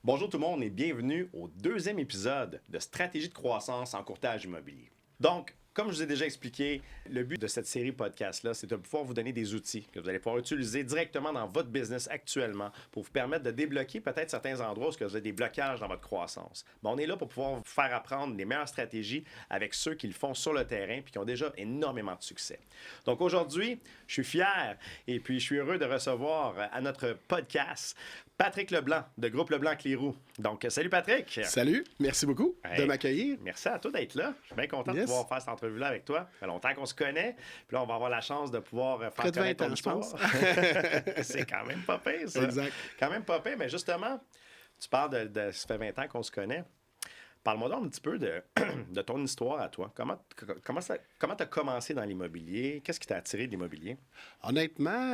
Bonjour tout le monde et bienvenue au deuxième épisode de Stratégie de croissance en courtage immobilier. Donc, comme je vous ai déjà expliqué, le but de cette série podcast-là, c'est de pouvoir vous donner des outils que vous allez pouvoir utiliser directement dans votre business actuellement pour vous permettre de débloquer peut-être certains endroits où vous avez des blocages dans votre croissance. Mais on est là pour pouvoir vous faire apprendre les meilleures stratégies avec ceux qui le font sur le terrain et qui ont déjà énormément de succès. Donc aujourd'hui, je suis fier et puis je suis heureux de recevoir à notre podcast Patrick Leblanc, de Groupe Leblanc-Clérou. Donc, salut Patrick! Salut, merci beaucoup de m'accueillir. Merci à toi d'être là. Je suis bien content de pouvoir faire cette entrevue-là avec toi. Ça fait longtemps qu'on se connaît. Puis là, on va avoir la chance de pouvoir faire Près de 20 ans, je pense. C'est quand même pas pire, ça. Exact. Quand même pas pire. Mais justement, tu parles de ça fait 20 ans qu'on se connaît. Parle-moi donc un petit peu de ton histoire à toi. Comment tu as commencé dans l'immobilier? Qu'est-ce qui t'a attiré de l'immobilier? Honnêtement,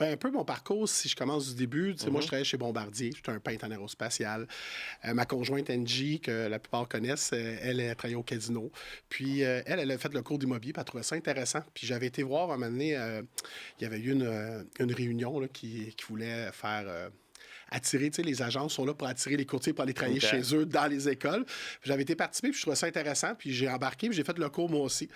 un peu mon parcours, si je commence du début, moi, je travaillais chez Bombardier. J'étais un peintre en aérospatial. Ma conjointe, Angie, que la plupart connaissent, elle travaillait au casino. Puis, elle a fait le cours d'immobilier, puis elle trouvait ça intéressant. Puis, j'avais été voir, à un moment donné, il y avait eu une réunion là, qui voulait faire... attirer, les agences sont là pour attirer les courtiers pour aller travailler chez eux dans les écoles. Puis j'avais été participer, puis je trouvais ça intéressant, puis j'ai embarqué, puis j'ai fait le cours moi aussi.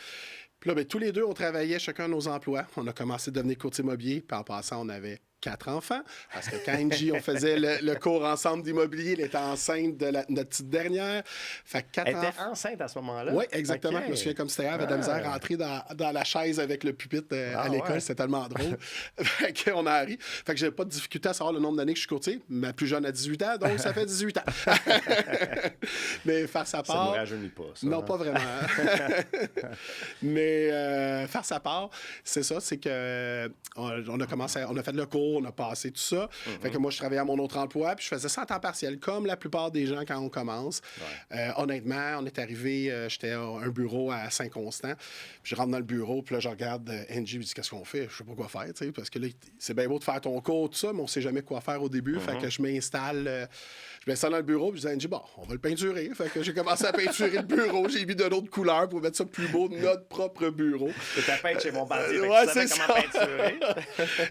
Puis là, tous les deux, on travaillait chacun nos emplois. On a commencé à devenir courtier immobilier, puis en passant, on avait 4 enfants. Parce que quand Angie, on faisait le cours ensemble d'immobilier, elle était enceinte de notre petite dernière. Fait que 4 Elle était enfants. enceinte à ce moment-là? Oui, exactement. Okay. Je me souviens comme c'était elle avait de la misère à rentrer dans la chaise avec le pupitre à l'école. Ouais. C'était tellement drôle. Fait qu'on a ri. Fait que j'avais pas de difficulté à savoir le nombre d'années que je suis courtier. Ma plus jeune a 18 ans, donc ça fait 18 ans. Mais faire sa part... Ça ne nous rajeunit pas, ça. Non, pas vraiment. Mais faire sa part, c'est ça, c'est que on a commencé, on a fait le cours, on a passé tout ça. Fait que moi, je travaillais à mon autre emploi, puis je faisais ça en temps partiel, comme la plupart des gens quand on commence. Ouais. Honnêtement, on est arrivé, j'étais à un bureau à Saint-Constant, puis je rentre dans le bureau, puis là, je regarde Angie, je me dis, qu'est-ce qu'on fait? Je sais pas quoi faire, tu sais, parce que là, c'est bien beau de faire ton cours, tout ça, mais on sait jamais quoi faire au début. Fait que je m'installe dans le bureau, puis je dis à Angie, bon, on va le peinturer. Fait que j'ai commencé à peinturer le bureau, j'ai mis de l'autre couleur pour mettre ça plus beau, notre propre bureau. Et t'as peint chez Bombardier, ouais, tu savais comment peinturer.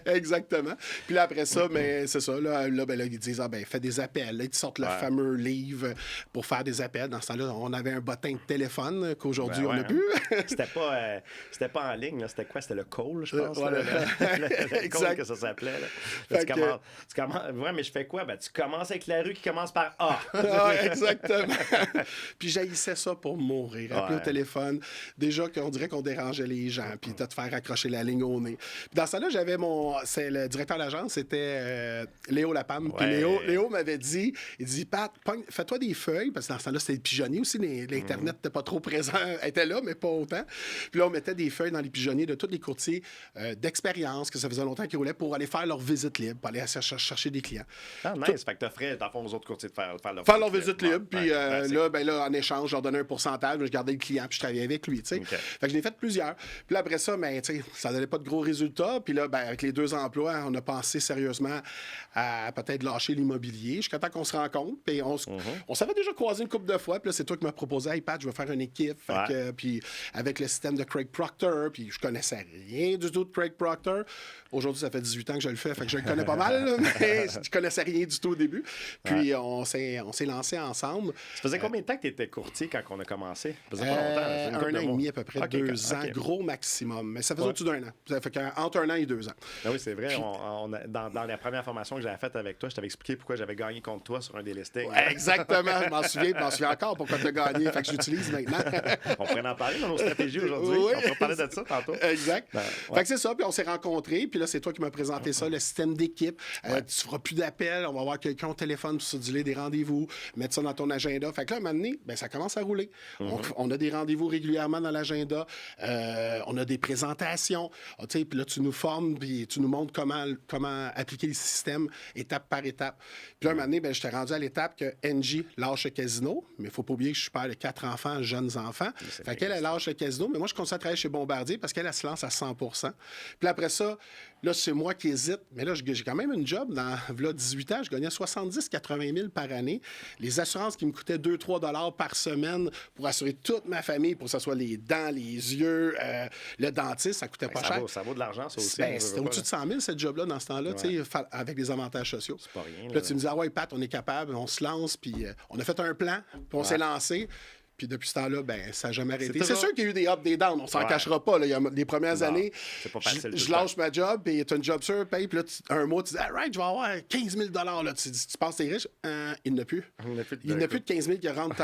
Exactement. Puis là, après ça, mais c'est ça, là, ils disent, fais des appels. Là, ils sortent le fameux livre pour faire des appels. Dans ce temps-là, on avait un bottin de téléphone qu'aujourd'hui, on n'a plus. C'était pas en ligne, là. C'était quoi? C'était le call, je pense. Voilà. Le call que ça s'appelait. Là, tu commences... Ouais, mais je fais quoi? Tu commences avec la rue qui commence par A. Exactement. Puis j'haïssais ça pour mourir. Appeler au téléphone. Déjà qu'on dirait qu'on dérangeait les gens, puis de te faire accrocher la ligne au nez. Puis dans ça là, j'avais c'est le directeur de l'agence, c'était Léo Lapam. Puis Léo m'avait dit, il dit, Pat, fais-toi des feuilles, parce que dans ce temps-là, c'était le pigeonnier aussi. L'Internet n'était pas trop présent. Était là, mais pas autant. Puis là, on mettait des feuilles dans les pigeonniers de tous les courtiers d'expérience, que ça faisait longtemps qu'ils roulaient, pour aller faire leur visite libre, pour aller chercher des clients. Ah, nice. Fait que t'offrais, dans le fond, aux autres courtiers de faire leur visite libre. Puis là, en échange, je leur donnais un pourcentage, je gardais le client, puis je travaillais avec lui, tu sais. Okay. Fait que je l'ai fait plusieurs. Puis là, après ça, tu sais, ça donnait pas de gros résultats. Puis là, avec les 2 emplois, on a pensé sérieusement à peut-être lâcher l'immobilier jusqu'à temps qu'on se rencontre. Puis on s'avait déjà croisé une couple de fois. Puis là, c'est toi qui m'as proposé, hey Pat, je vais faire une équipe. Fait que, puis avec le système de Craig Proctor, puis je connaissais rien du tout de Craig Proctor. Aujourd'hui, ça fait 18 ans que je le fais, fait que je le connais pas mal, là, mais je connaissais rien du tout au début. Puis on s'est lancé ensemble. Ça faisait combien de temps que tu étais courtier quand on a commencé? Ça faisait pas longtemps. 1 an et demi à peu près, 2 ans, gros maximum. Mais ça faisait au-dessus d'1 an. Ça fait qu'entre 1 an et 2 ans. Ah oui, c'est vrai. Puis, dans la première formation que j'avais faite avec toi, je t'avais expliqué pourquoi j'avais gagné contre toi sur un des listings. Ouais, exactement. Je m'en souviens encore pourquoi tu as gagné. Fait que je l'utilise maintenant. On pourrait en parler dans nos stratégies aujourd'hui. Oui. On pourrait parler de ça tantôt. Exact. Fait que c'est ça. Puis on s'est rencontrés. Puis là, c'est toi qui m'as présenté ça, le système d'équipe. Tu feras plus d'appels. On va avoir quelqu'un au téléphone pour se dealer des rendez-vous, mettre ça dans ton agenda. Fait que là, à un moment donné, ça commence à rouler. On a des rendez-vous régulièrement dans l'agenda. On a des présentations. Puis là, tu nous formes, puis tu nous montres comment appliquer le système étape par étape. Puis là, un moment donné, je t'ai rendu à l'étape que Angie lâche le casino, mais il ne faut pas oublier que je suis père de 4 enfants, jeunes enfants. Fait qu'elle, elle lâche le casino, mais moi, je continue à travailler chez Bombardier parce qu'elle se lance à 100%. Puis après ça, là, c'est moi qui hésite. Mais là, j'ai quand même une job. Dans 18 ans, je gagnais 70-80 000 par année. Les assurances qui me coûtaient 2-3 $ par semaine pour assurer toute ma famille, pour que ce soit les dents, les yeux, le dentiste, ça coûtait pas cher. Ça vaut de l'argent, ça aussi. C'était au-dessus de 100 000, cette job-là, dans ce temps-là, tu sais, avec les avantages sociaux. C'est pas rien. Puis là, tu me dis, ah ouais, Pat, on est capable, on se lance, puis on a fait un plan, puis on s'est lancé. Puis depuis ce temps-là, ben, ça n'a jamais arrêté. C'est sûr qu'il y a eu des ups, des downs, on s'en cachera pas. Là. Il y a les premières années, c'est pas facile, je lâche ma job, puis tu as une job sûre, paye, puis là, un mois, tu dis, all right, je vais avoir 15 000 là. Tu penses que t'es riche? Il n'y en a plus. Il n'y en a plus de 15 000 qui rentrent.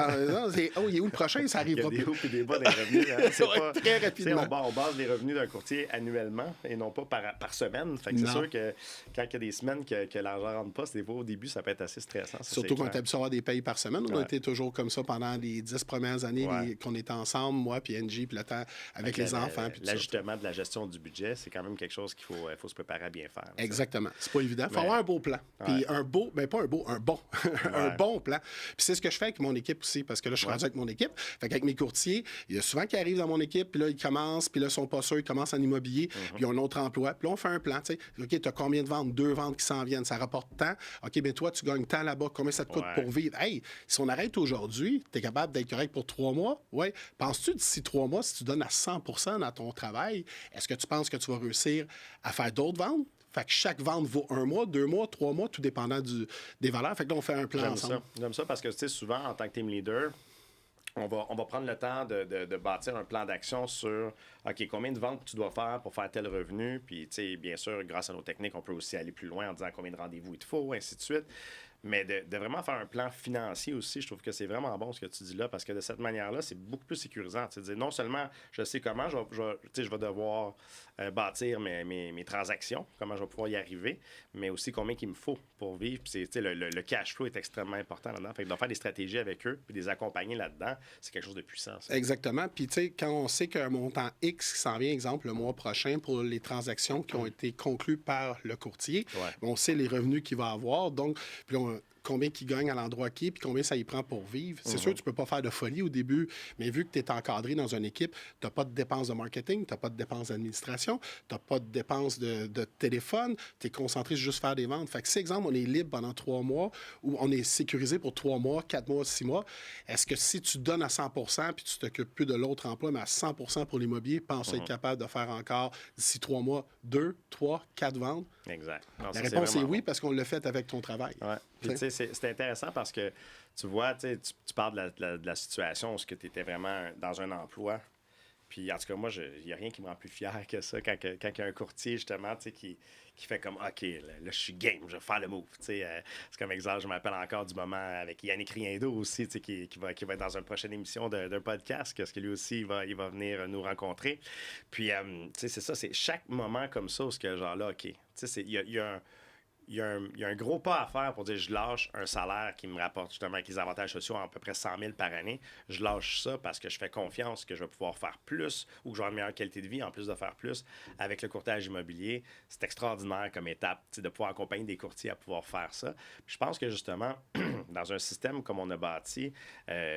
Il est où le prochain? Ça arrivera plus. Il y a des hauts et des bas des revenus. Hein? C'est pas, très rapidement. On base les revenus d'un courtier annuellement et non pas par semaine. Fait que c'est sûr que quand il y a des semaines que l'argent ne rentre pas, des fois, au début, ça peut être assez stressant. Surtout quand tu as habitué à avoir des payes par semaine. On a été toujours comme ça pendant les 10 premières années. Qu'on était ensemble, moi, puis Angie, puis le temps avec les enfants. L'ajustement de la gestion du budget, c'est quand même quelque chose qu'il faut se préparer à bien faire. Exactement. C'est pas évident. Il faut avoir un beau plan. Puis un beau, ben pas un beau, un bon. Un bon plan. Puis c'est ce que je fais avec mon équipe aussi, parce que là, je suis rendu avec mon équipe. Fait qu'avec mes courtiers, il y a souvent qui arrivent dans mon équipe, puis là, ils commencent, puis là, ils sont pas sûrs, ils commencent en immobilier, puis ils ont un autre emploi. Puis là, on fait un plan, tu sais. OK, tu as combien de ventes? 2 ventes qui s'en viennent. Ça rapporte tant. OK, bien toi, tu gagnes tant là-bas. Combien ça te coûte pour vivre? Hey, si on arrête aujourd'hui, tu es capable d'être correct pour 3 mois? Oui. Penses-tu d'ici 3 mois, si tu donnes à 100% dans ton travail, est-ce que tu penses que tu vas réussir à faire d'autres ventes? Fait que chaque vente vaut 1 mois, 2 mois, 3 mois, tout dépendant des valeurs. Fait que là, on fait un plan ensemble. J'aime ça parce que, tu sais, souvent, en tant que team leader, on va prendre le temps de bâtir un plan d'action sur, OK, combien de ventes tu dois faire pour faire tel revenu. Puis, tu sais, bien sûr, grâce à nos techniques, on peut aussi aller plus loin en disant combien de rendez-vous il te faut, ainsi de suite. Mais de vraiment faire un plan financier aussi, je trouve que c'est vraiment bon ce que tu dis là, parce que de cette manière-là, c'est beaucoup plus sécurisant. Tu sais, non seulement je sais comment je vais devoir bâtir mes transactions, comment je vais pouvoir y arriver, mais aussi combien il me faut pour vivre. Puis le cash flow est extrêmement important là-dedans. Fait que de faire des stratégies avec eux, puis de les accompagner là-dedans, c'est quelque chose de puissant. Ça. Exactement. Puis tu sais, quand on sait qu'un montant X qui s'en vient, exemple, le mois prochain pour les transactions qui ont été conclues par le courtier, on sait les revenus qu'il va avoir. Donc, puis combien qu'il gagne à l'endroit qui est, puis combien ça y prend pour vivre. C'est sûr que tu peux pas faire de folie au début, mais vu que tu es encadré dans une équipe, tu n'as pas de dépenses de marketing, tu n'as pas de dépenses d'administration, tu n'as pas de dépenses de téléphone, tu es concentré sur juste faire des ventes. Fait que si, exemple, on est libre pendant 3 mois, ou on est sécurisé pour 3 mois, 4 mois, 6 mois, est-ce que si tu donnes à 100% puis tu t'occupes plus de l'autre emploi, mais à 100% pour l'immobilier, penses être capable de faire encore, d'ici 3 mois, 2, 3, 4 ventes? Exact. Non, la réponse est oui, parce qu'on l'a fait avec ton travail. Ouais. Puis, tu sais, c'est intéressant parce que, tu vois, tu parles de la situation où tu étais vraiment dans un emploi. Puis, en tout cas, moi, il n'y a rien qui me rend plus fier que ça quand il y a un courtier, justement, tu sais, qui fait comme, OK, là, je suis game, je vais faire le move. Tu sais, c'est comme exemple, je m'appelle encore du moment avec Yannick Riendo aussi, tu sais, qui va être dans une prochaine émission d'un podcast, parce que lui aussi, il va venir nous rencontrer. Puis, tu sais, c'est ça, c'est chaque moment comme ça où ce genre-là, OK, tu sais, il y a un gros pas à faire pour dire je lâche un salaire qui me rapporte justement avec les avantages sociaux à peu près 100 000 par année. Je lâche ça parce que je fais confiance que je vais pouvoir faire plus ou que j'aurai une meilleure qualité de vie en plus de faire plus avec le courtage immobilier. C'est extraordinaire comme étape de pouvoir accompagner des courtiers à pouvoir faire ça. Puis je pense que justement, dans un système comme on a bâti,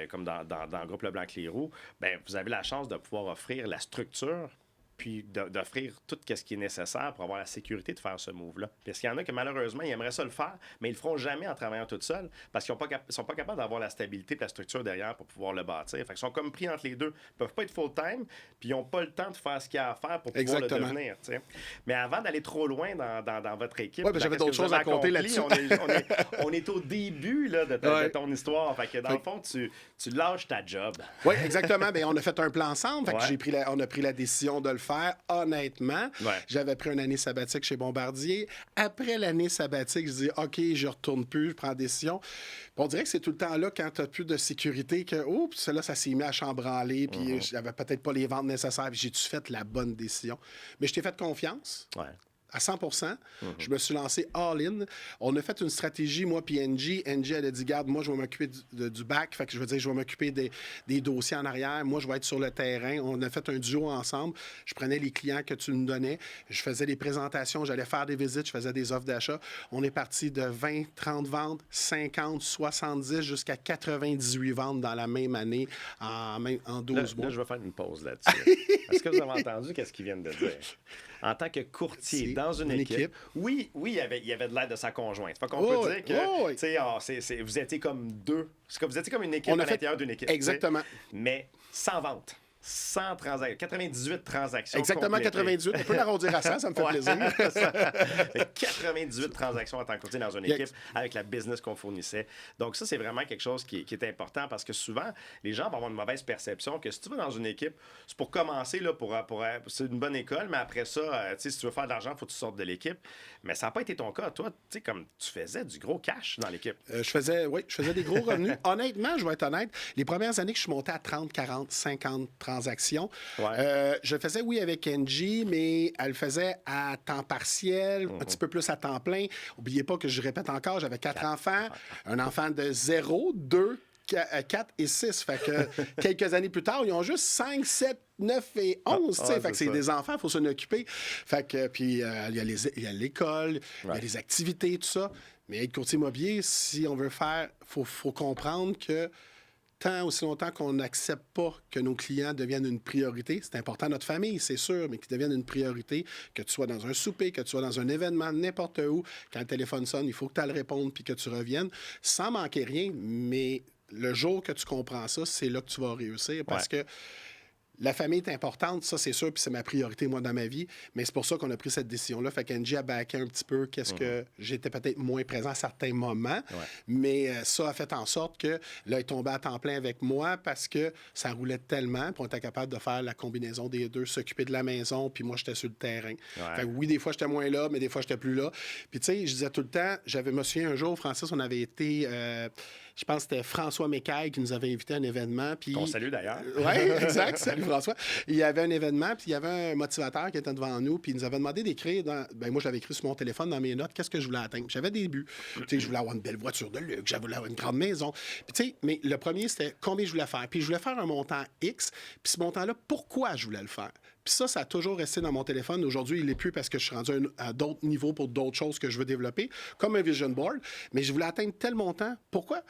comme dans le groupe Leblanc-Clérou, ben, vous avez la chance de pouvoir offrir la structure puis d'offrir tout ce qui est nécessaire pour avoir la sécurité de faire ce move-là. Parce qu'il y en a que malheureusement, ils aimeraient ça le faire, mais ils le feront jamais en travaillant tout seuls parce qu'ils ne sont pas capables d'avoir la stabilité et la structure derrière pour pouvoir le bâtir. Fait qu'ils sont comme pris entre les deux. Ils ne peuvent pas être full-time, puis ils n'ont pas le temps de faire ce qu'il y a à faire pour pouvoir le devenir. T'sais. Mais avant d'aller trop loin dans votre équipe, j'avais d'autres choses à compter là-dessus. On est au début là, de ton histoire. Fait que dans le fond, tu lâches ta job. Oui, exactement. Bien, on a fait un plan ensemble. Fait que on a pris la décision de le faire. Honnêtement, j'avais pris une année sabbatique chez Bombardier. Après l'année sabbatique, je dis OK, je retourne plus, je prends la décision. Puis on dirait que c'est tout le temps là, quand tu n'as plus de sécurité, que oups, là, ça s'est mis à chambranler, puis j'avais peut-être pas les ventes nécessaires. J'ai-tu fait la bonne décision? Mais je t'ai fait confiance. À 100%. Je me suis lancé all-in. On a fait une stratégie, moi puis Angie. Angie, elle a dit, garde, moi, je vais m'occuper du back. Fait que je veux dire, je vais m'occuper des dossiers en arrière. Moi, je vais être sur le terrain. On a fait un duo ensemble. Je prenais les clients que tu me donnais. Je faisais des présentations. J'allais faire des visites. Je faisais des offres d'achat. On est parti de 20, 30 ventes, 50, 70 jusqu'à 98 ventes dans la même année en 12 mois. Là, je vais faire une pause là-dessus. Est-ce que vous avez entendu qu'est-ce qu'ils viennent de dire? En tant que courtier dans une équipe, oui, il y avait de l'aide de sa conjointe. Fait qu'on peut dire que vous étiez comme deux. C'est comme vous étiez comme une équipe à l'intérieur d'une équipe. Exactement. Mais sans vente. 100 transactions, 98 transactions. Exactement, complétées. 98. On peut l'arrondir à 100, ça me fait plaisir. 98 transactions en tant que courtier dans une équipe avec la business qu'on fournissait. Donc, ça, c'est vraiment quelque chose qui est important parce que souvent, les gens vont avoir une mauvaise perception que si tu vas dans une équipe, c'est pour commencer, là, c'est une bonne école, mais après ça, si tu veux faire de l'argent, il faut que tu sortes de l'équipe. Mais ça n'a pas été ton cas. Toi, tu sais, comme tu faisais du gros cash dans l'équipe. Je faisais des gros revenus. Honnêtement, je vais être honnête, les premières années que je suis monté à 30, 40, 50 transactions, je faisais, oui, avec Angie, mais elle faisait à temps partiel, un petit peu plus à temps plein. N'oubliez pas que je répète encore, j'avais 4 enfants, un enfant de 0, 2, 4 et 6. Fait que quelques années plus tard, ils ont juste 5, 7, 9 et 11. Fait que c'est des enfants, il faut s'en occuper. Fait que, puis, il y a l'école, il y a les activités, tout ça. Mais être courtier immobilier, si on veut faire, faut comprendre que tant aussi longtemps qu'on n'accepte pas que nos clients deviennent une priorité, c'est important à notre famille, c'est sûr, mais qu'ils deviennent une priorité, que tu sois dans un souper, que tu sois dans un événement, n'importe où, quand le téléphone sonne, il faut que tu ailles le répondre puis que tu reviennes, sans manquer rien, mais le jour que tu comprends ça, c'est là que tu vas réussir parce que la famille est importante, ça c'est sûr, puis c'est ma priorité, moi, dans ma vie. Mais c'est pour ça qu'on a pris cette décision-là. Fait qu'Angie a backé un petit peu qu'est-ce que j'étais peut-être moins présent à certains moments. Mais ça a fait en sorte que là, il est tombé à temps plein avec moi parce que ça roulait tellement, puis on était capable de faire la combinaison des deux, s'occuper de la maison, puis moi, j'étais sur le terrain. Fait que oui, des fois, j'étais moins là, mais des fois, j'étais plus là. Puis tu sais, je disais tout le temps, me souviens un jour, Francis, on avait été... je pense que c'était François Mécaille qui nous avait invité à un événement. On salue d'ailleurs. Oui, exact. Salut François. Il y avait un événement, puis il y avait un motivateur qui était devant nous, puis il nous avait demandé d'écrire moi, je l'avais écrit sur mon téléphone dans mes notes, qu'est-ce que je voulais atteindre. J'avais des buts. Tu sais, je voulais avoir une belle voiture de luxe, je voulais avoir une grande maison. Puis tu sais, mais le premier, c'était combien je voulais faire. Puis je voulais faire un montant X, puis ce montant-là, pourquoi je voulais le faire. Puis ça a toujours resté dans mon téléphone. Aujourd'hui, il n'est plus parce que je suis rendu à d'autres niveaux pour d'autres choses que je veux développer, comme un vision board. Mais je voulais atteindre tel montant. Pourquoi?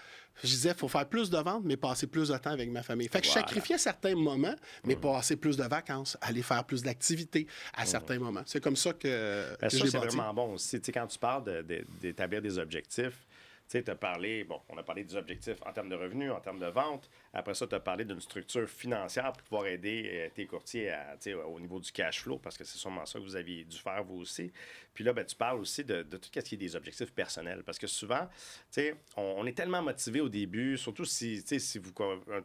Je disais, il faut faire plus de ventes, mais passer plus de temps avec ma famille. Fait que je sacrifiais certains moments, mais passer plus de vacances, aller faire plus d'activités à certains moments. C'est comme ça que ça, je l'ai c'est bâti. vraiment bon aussi. Tu sais, quand tu parles d'établir des objectifs, tu sais, on a parlé des objectifs en termes de revenus, en termes de vente. Après ça, tu as parlé d'une structure financière pour pouvoir aider tes courtiers au niveau du cash flow, parce que c'est sûrement ça que vous aviez dû faire vous aussi. Puis là, tu parles aussi de tout ce qui est des objectifs personnels, parce que souvent, tu sais, on est tellement motivé au début, surtout si tu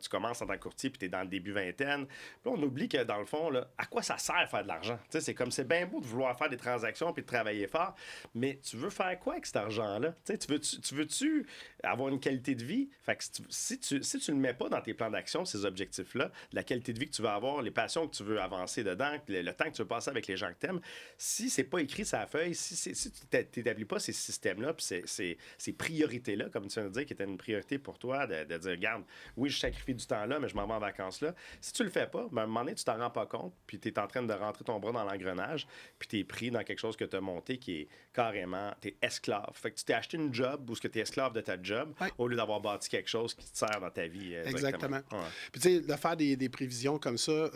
commences en tant que courtier puis tu es dans le début vingtaine, puis on oublie que dans le fond, là, à quoi ça sert faire de l'argent? Tu sais, c'est bien beau de vouloir faire des transactions puis de travailler fort, mais tu veux faire quoi avec cet argent-là? Tu sais, tu veux-tu avoir une qualité de vie? Fait que si tu le mets pas dans tes plans d'action, ces objectifs-là, la qualité de vie que tu veux avoir, les passions que tu veux avancer dedans, le temps que tu veux passer avec les gens que tu aimes, si c'est pas écrit sur la feuille, si tu n'établis pas ces systèmes-là, puis ces priorités-là, comme tu viens de dire, qui étaient une priorité pour toi, de dire, regarde, oui, je sacrifie du temps là, mais je m'en vais en vacances là. Si tu le fais pas, à un moment donné, tu t'en rends pas compte, puis tu es en train de rentrer ton bras dans l'engrenage, puis tu es pris dans quelque chose que tu as monté qui est carrément, tu es esclave. Fait que tu t'es acheté une job où tu es esclave de ta job, au lieu d'avoir bâti quelque chose qui te sert dans ta vie. Exactement. Ouais. Puis, tu sais, de faire des prévisions comme ça,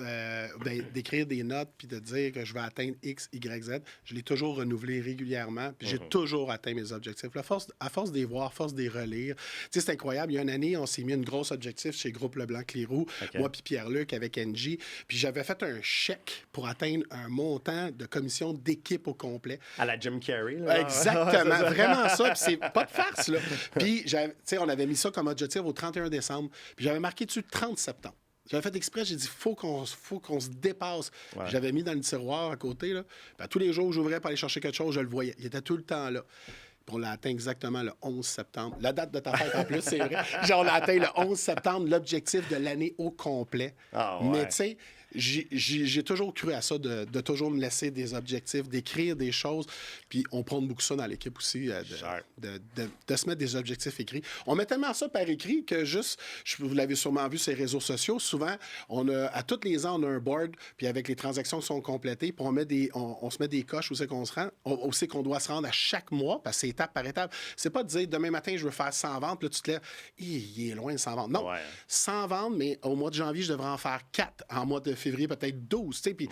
d'écrire des notes, puis de dire que je vais atteindre X, Y, Z, je l'ai toujours renouvelé régulièrement, puis j'ai toujours atteint mes objectifs. À force de les voir, à force de les relire. Tu sais, c'est incroyable. Il y a une année, on s'est mis une grosse objectif chez Groupe Leblanc-Clérou, moi puis Pierre-Luc avec Angie, puis j'avais fait un chèque pour atteindre un montant de commission d'équipe au complet. À la Jim Carrey, là. Exactement, vraiment ça, puis c'est pas de farce, là. Puis, tu sais, on avait mis ça comme objectif au 31 décembre, puis j'avais marqué dessus 30 septembre. J'avais fait exprès, j'ai dit, faut qu'on se dépasse. Ouais. J'avais mis dans le tiroir à côté, là. Puis, tous les jours où j'ouvrais pour aller chercher quelque chose, je le voyais. Il était tout le temps là. Puis on l'a atteint exactement le 11 septembre. La date de ta fête, en plus, c'est vrai. On l'a atteint le 11 septembre, l'objectif de l'année au complet. Ah, ouais. Mais tu sais, j'ai toujours cru à ça, de toujours me laisser des objectifs, d'écrire des choses. Puis on prend beaucoup ça dans l'équipe aussi, de se mettre des objectifs écrits. On met tellement ça par écrit que vous l'avez sûrement vu sur les réseaux sociaux, souvent, à tous les ans, on a un board, puis avec les transactions qui sont complétées, puis on se met des coches où c'est qu'on se rend, où c'est qu'on doit se rendre à chaque mois, parce que c'est étape par étape. C'est pas de dire, demain matin, je veux faire 100 ventes, puis là, tu te lèves, il est loin de 100 ventes. Non, 100 ventes, mais au mois de janvier, je devrais en faire 4. En mois de février, peut-être 12. Puis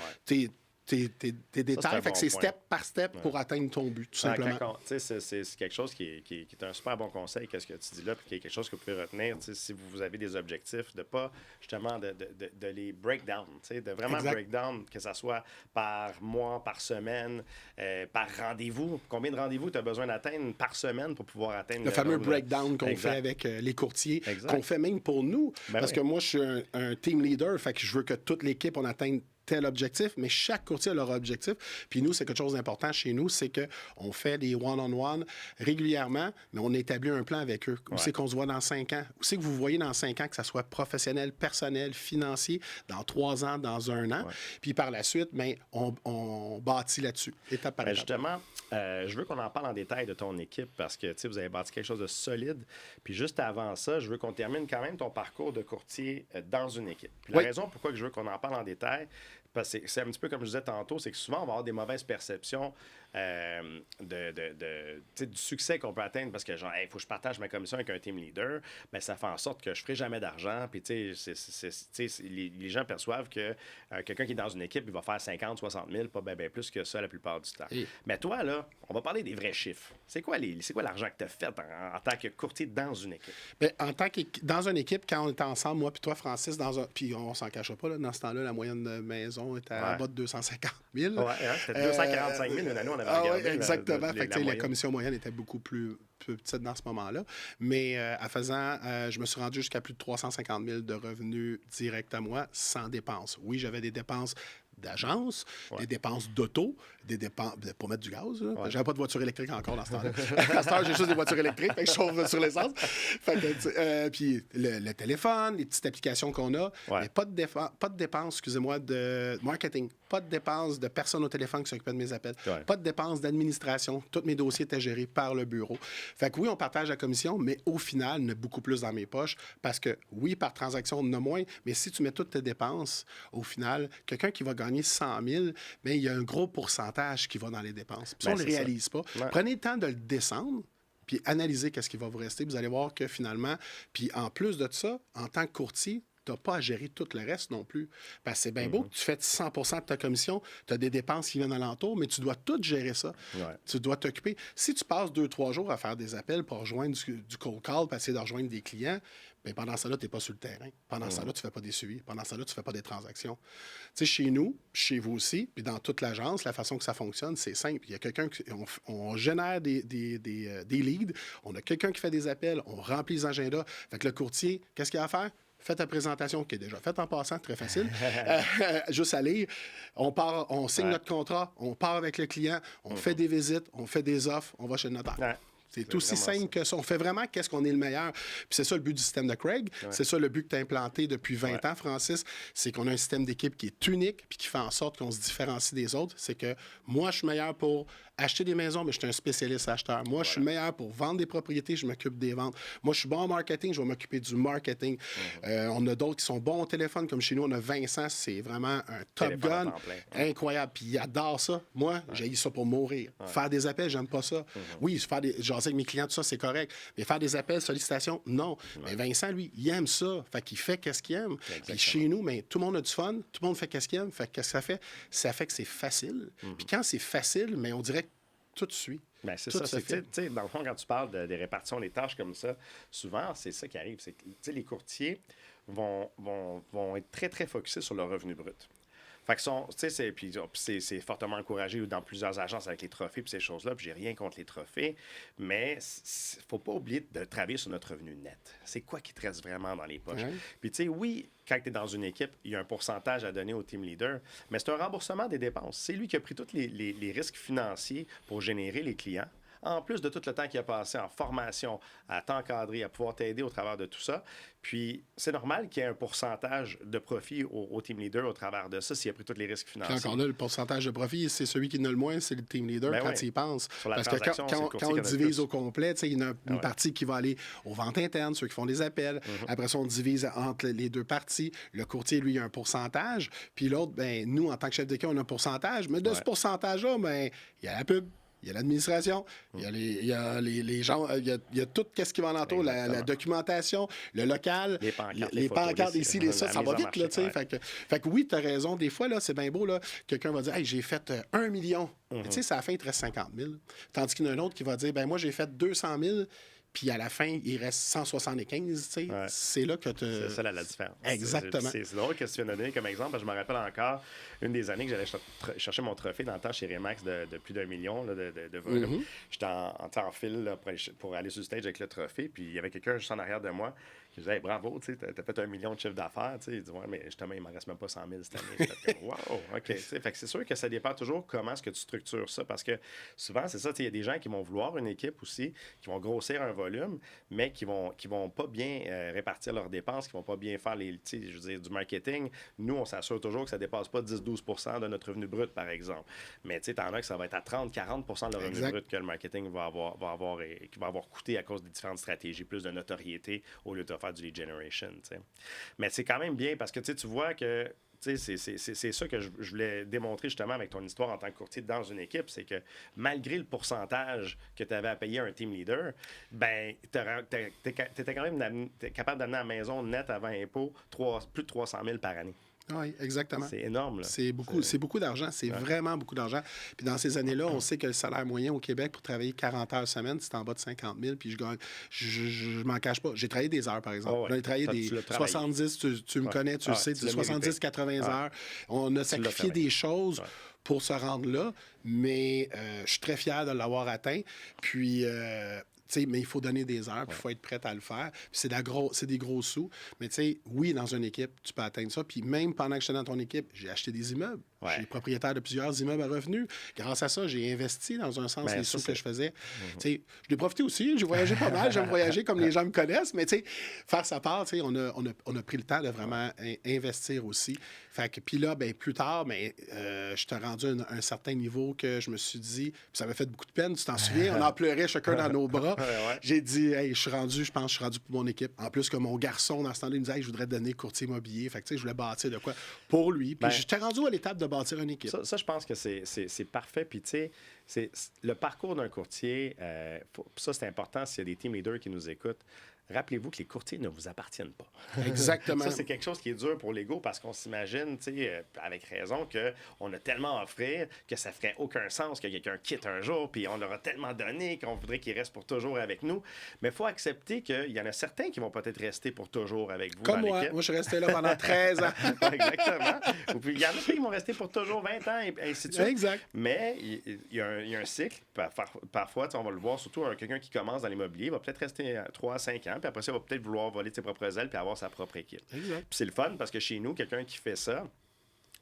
tes détails. Fait que c'est step par step pour atteindre ton but, tout simplement. C'est quelque chose qui est un super bon conseil, qu'est-ce que tu dis là, puis qui est quelque chose que vous pouvez retenir. Si vous avez des objectifs, de pas justement de les break down, de vraiment break down, que ce soit par mois, par semaine, par rendez-vous. Combien de rendez-vous tu as besoin d'atteindre par semaine pour pouvoir atteindre le fameux breakdown qu'on fait avec les courtiers, qu'on fait même pour nous. Parce que moi, je suis un team leader, fait que je veux que toute l'équipe, on atteigne tel objectif, mais chaque courtier a leur objectif. Puis nous, c'est quelque chose d'important chez nous, c'est qu'on fait des one-on-one régulièrement, mais on établit un plan avec eux. Où c'est qu'on se voit dans 5 ans? Où c'est que vous voyez dans 5 ans, que ça soit professionnel, personnel, financier, dans 3 ans, dans 1 an? Puis par la suite, bien, on bâtit là-dessus, étape par étape. Justement, je veux qu'on en parle en détail de ton équipe parce que vous avez bâti quelque chose de solide. Puis juste avant ça, je veux qu'on termine quand même ton parcours de courtier dans une équipe. Puis la raison pourquoi je veux qu'on en parle en détail, parce que c'est un petit peu comme je disais tantôt, c'est que souvent, on va avoir des mauvaises perceptions du succès qu'on peut atteindre parce que, genre, il faut que je partage ma commission avec un team leader. Bien, ça fait en sorte que je ne ferai jamais d'argent. Puis, les gens perçoivent que quelqu'un qui est dans une équipe, il va faire 50, 60 000, pas bien plus que ça la plupart du temps. Mais toi, là, on va parler des vrais chiffres. C'est quoi l'argent que tu as fait en tant que courtier dans une équipe? Bien, dans une équipe, quand on était ensemble, moi puis toi, Francis, puis on s'en cachera pas, là, dans ce temps-là, la moyenne de maison était à bas de 250 000. C'était 245 000 une année, on avait regardé. Exactement. La commission moyenne était beaucoup plus petite dans ce moment-là. Mais je me suis rendu jusqu'à plus de 350 000 de revenus directs à moi, sans dépenses. Oui, j'avais des dépenses d'agence, des dépenses d'auto, des dépenses pour mettre du gaz. J'avais pas de voiture électrique encore dans ce temps-là. À ce temps, j'ai juste des voitures électriques, fait que je chauffe sur l'essence. Puis le téléphone, les petites applications qu'on a, mais pas de dépenses, excusez-moi, de marketing, pas de dépenses de personne au téléphone qui s'occupait de mes appels, pas de dépenses d'administration. Tous mes dossiers étaient gérés par le bureau. Fait que oui, on partage la commission, mais au final, on a beaucoup plus dans mes poches parce que oui, par transaction, on en a moins, mais si tu mets toutes tes dépenses, au final, quelqu'un qui va gagner 100 000, bien, il y a un gros pourcentage qui va dans les dépenses. Puis ça, on ne le réalise pas. Prenez le temps de le descendre, puis analysez qu'est-ce qui va vous rester. Vous allez voir que finalement, puis en plus de ça, en tant que courtier, tu n'as pas à gérer tout le reste non plus. Parce que c'est bien beau que tu fais 100 de ta commission, tu as des dépenses qui viennent alentour, mais tu dois tout gérer ça. Tu dois t'occuper. Si tu passes 2-3 jours à faire des appels pour rejoindre du cold call, pour essayer de rejoindre des clients, bien, pendant ça, là, tu n'es pas sur le terrain. Pendant ça, là, tu ne fais pas des suivis. Pendant ça, là, tu ne fais pas des transactions. Tu sais, chez nous, chez vous aussi, puis dans toute l'agence, la façon que ça fonctionne, c'est simple. Il y a quelqu'un on génère des leads, on a quelqu'un qui fait des appels, on remplit les agendas. Fait que le courtier, qu'est-ce qu'il a à faire? Fais ta présentation qui est déjà faite en passant, très facile. Juste à lire. On signe notre contrat, on part avec le client, on fait des visites, on fait des offres, on va chez le notaire. C'est aussi simple que ça. On fait vraiment qu'est-ce qu'on est le meilleur. Puis c'est ça le but du système de Craig. C'est ça le but que tu as implanté depuis 20 ans, Francis. C'est qu'on a un système d'équipe qui est unique puis qui fait en sorte qu'on se différencie des autres. C'est que moi, je suis meilleur pour acheter des maisons, mais je suis un spécialiste acheteur. Moi, je suis le meilleur pour vendre des propriétés, je m'occupe des ventes. Moi, je suis bon en marketing, je vais m'occuper du marketing. On a d'autres qui sont bons au téléphone, comme chez nous, on a Vincent, c'est vraiment un top gun. Incroyable. Puis il adore ça. Moi, j'ai ça pour mourir. Faire des appels, j'aime pas ça. Oui, faire des... jaser avec mes clients, tout ça, c'est correct. Mais faire des appels, sollicitations, non. Mais Vincent, lui, il aime ça. Fait qu'il fait qu'est-ce qu'il aime. Puis chez nous, mais tout le monde a du fun, tout le monde fait qu'est-ce qu'il aime. Fait qu'est-ce que ça fait? Ça fait que c'est facile. Puis quand c'est facile, mais on dirait que tout suit. Bien, c'est ça. Dans le fond, quand tu parles des répartitions des tâches comme ça, souvent, c'est ça qui arrive. C'est que les courtiers vont être très, très focusés sur leur revenu brut. Fait que c'est fortement encouragé dans plusieurs agences avec les trophées et ces choses-là. Puis j'ai rien contre les trophées, mais faut pas oublier de travailler sur notre revenu net. C'est quoi qui te reste vraiment dans les poches? Puis tu sais, oui, quand tu es dans une équipe, il y a un pourcentage à donner au team leader, mais c'est un remboursement des dépenses. C'est lui qui a pris tous les risques financiers pour générer les clients. En plus de tout le temps qu'il a passé en formation, à t'encadrer, à pouvoir t'aider au travers de tout ça. Puis, c'est normal qu'il y ait un pourcentage de profit au team leader au travers de ça s'il a pris tous les risques financiers. Puis encore là, le pourcentage de profit, c'est celui qui en a le moins, c'est le team leader quand il y pense. Parce que quand on le divise au complet, il y en a une partie qui va aller aux ventes internes, ceux qui font des appels. Après ça, on divise entre les deux parties. Le courtier, lui, il a un pourcentage. Puis l'autre, ben nous, en tant que chef d'équipe, on a un pourcentage. Mais de ce pourcentage-là, ben il y a la pub. il y a l'administration, il y a les gens, il y a tout ce qui va en entour, la documentation, le local, les pancartes ici, ça va vite, là, tu sais. Fait que oui, tu as raison. Des fois, là, c'est bien beau, là, quelqu'un va dire, hey, j'ai fait 1 million. Tu sais, à la fin, il te reste 50 000. Tandis qu'il y en a un autre qui va dire, ben moi, j'ai fait 200 000. Puis à la fin, il reste 175, tu sais. C'est là que tu... C'est ça la différence. Exactement. C'est drôle que tu viens de donner comme exemple, parce que je me rappelle encore une des années que j'allais chercher mon trophée dans le temps chez Remax de plus d'1 million là, de volume. J'étais en file là, pour aller sur le stage avec le trophée, puis il y avait quelqu'un juste en arrière de moi qui disait hey, bravo, tu sais, t'as fait 1 million de chiffre d'affaires. Il dit ouais, mais justement, il m'en reste même pas 100 000 cette année. J'étais comme wow, OK. Fait que c'est sûr que ça dépend toujours comment est-ce que tu structures ça, parce que souvent, c'est ça, il y a des gens qui vont vouloir une équipe aussi, qui vont grossir un volume, mais qui vont pas bien répartir leurs dépenses, qui vont pas bien faire je veux dire, du marketing. Nous, on s'assure toujours que ça dépasse pas 10-12% de notre revenu brut, par exemple. Mais tu sais, t'en as que ça va être à 30-40% de leur revenu brut que le marketing va avoir coûté à cause des différentes stratégies, plus de notoriété au lieu de faire du lead generation. T'sais. Mais c'est quand même bien parce que tu vois que c'est ça que je voulais démontrer justement avec ton histoire en tant que courtier dans une équipe, c'est que malgré le pourcentage que tu avais à payer à un team leader, ben tu étais quand même capable d'amener à la maison net avant impôt plus de 300 000 par année. Oui, exactement. C'est énorme. Là. C'est beaucoup d'argent. C'est vraiment beaucoup d'argent. Puis dans ces années-là, on sait que le salaire moyen au Québec pour travailler 40 heures semaine, c'est en bas de 50 000. Puis je m'en cache pas. J'ai travaillé des heures, par exemple. J'ai travaillé des 70, tu me connais, tu le sais, 70-80 heures. On a sacrifié des choses pour se rendre là, mais je suis très fier de l'avoir atteint. Puis... mais il faut donner des heures, puis il faut être prêt à le faire. Puis c'est des gros sous. Mais oui, dans une équipe, tu peux atteindre ça. Puis même pendant que j'étais dans ton équipe, j'ai acheté des immeubles. Ouais. Je suis propriétaire de plusieurs immeubles à revenus. Grâce à ça, j'ai investi dans un sens les sous que je faisais. Je l'ai profité aussi. J'ai voyagé pas mal. J'aime voyager comme les gens me connaissent. Mais faire sa part, on a pris le temps de vraiment investir aussi. Fait que, puis là, plus tard, je t'ai rendu à un certain niveau que je me suis dit, ça m'a fait beaucoup de peine, tu t'en souviens, on en pleurait chacun dans nos bras. J'ai dit, hey, je pense que je suis rendu pour mon équipe. En plus que mon garçon, dans ce temps-là, il me disait, hey, je voudrais te donner courtier immobilier. Fait que, je voulais bâtir de quoi pour lui. Puis j'étais rendu à l'étape de bâtir une équipe. Ça je pense que c'est parfait. Puis, tu sais, le parcours d'un courtier, ça, c'est important s'il y a des team leaders qui nous écoutent. Rappelez-vous que les courtiers ne vous appartiennent pas. Exactement. Ça, c'est quelque chose qui est dur pour l'ego parce qu'on s'imagine, avec raison, qu'on a tellement à offrir que ça ferait aucun sens que quelqu'un quitte un jour puis on leur a tellement donné qu'on voudrait qu'il reste pour toujours avec nous. Mais il faut accepter qu'il y en a certains qui vont peut-être rester pour toujours avec vous. Comme dans l'équipe. Moi, je suis resté là pendant 13 ans. Exactement. Ou puis il y en a qui vont rester pour toujours 20 ans et ainsi de suite. Exact. Mais il y a un cycle. Parfois, on va le voir, surtout quelqu'un qui commence dans l'immobilier, va peut-être rester 3 à 5 ans. Puis après ça, il va peut-être vouloir voler de ses propres ailes puis avoir sa propre équipe. Exact. Puis c'est le fun parce que chez nous, quelqu'un qui fait ça,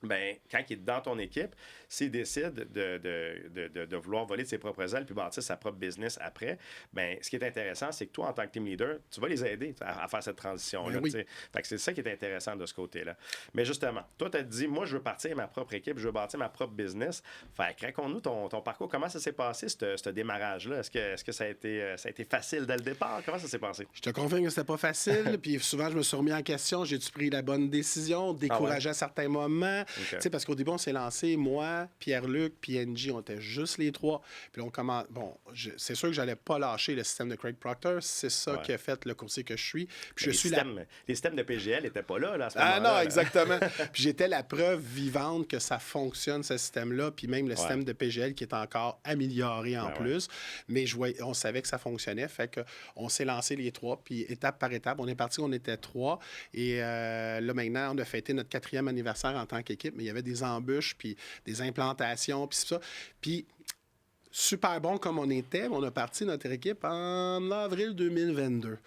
ben, quand il est dans ton équipe, s'il décide de vouloir voler de ses propres ailes puis bâtir sa propre business après, ben, ce qui est intéressant, c'est que toi, en tant que team leader, tu vas les aider à faire cette transition-là. Oui. Fait que c'est ça qui est intéressant de ce côté-là. Mais justement, toi, tu as dit, moi, je veux partir ma propre équipe, je veux bâtir ma propre business. Fait que raconte-nous ton parcours. Comment ça s'est passé, ce démarrage-là? Est-ce que ça a été facile dès le départ? Comment ça s'est passé? Je te confirme que c'était pas facile. Puis souvent, je me suis remis en question. J'ai-tu pris la bonne décision? Découragé à certains moments. Okay. Parce qu'au début, on s'est lancé, moi, Pierre-Luc, puis NG, on était juste les trois. Puis on commence. Bon, c'est sûr que j'allais pas lâcher le système de Craig Proctor. C'est ça qui a fait le courtier que je suis. Puis les systèmes de PGL n'étaient pas là, à ce moment-là. Ah non, exactement. Puis j'étais la preuve vivante que ça fonctionne, ce système-là. Puis même le système de PGL qui est encore amélioré en plus. Mais on savait que ça fonctionnait. Fait qu'on s'est lancé les trois. Puis étape par étape, on est parti, on était trois. Et là, maintenant, on a fêté notre 4e anniversaire en tant qu'équipe. Mais il y avait des embûches, puis des implantations, puis ça. Puis super bon comme on était, on a parti notre équipe en avril 2022.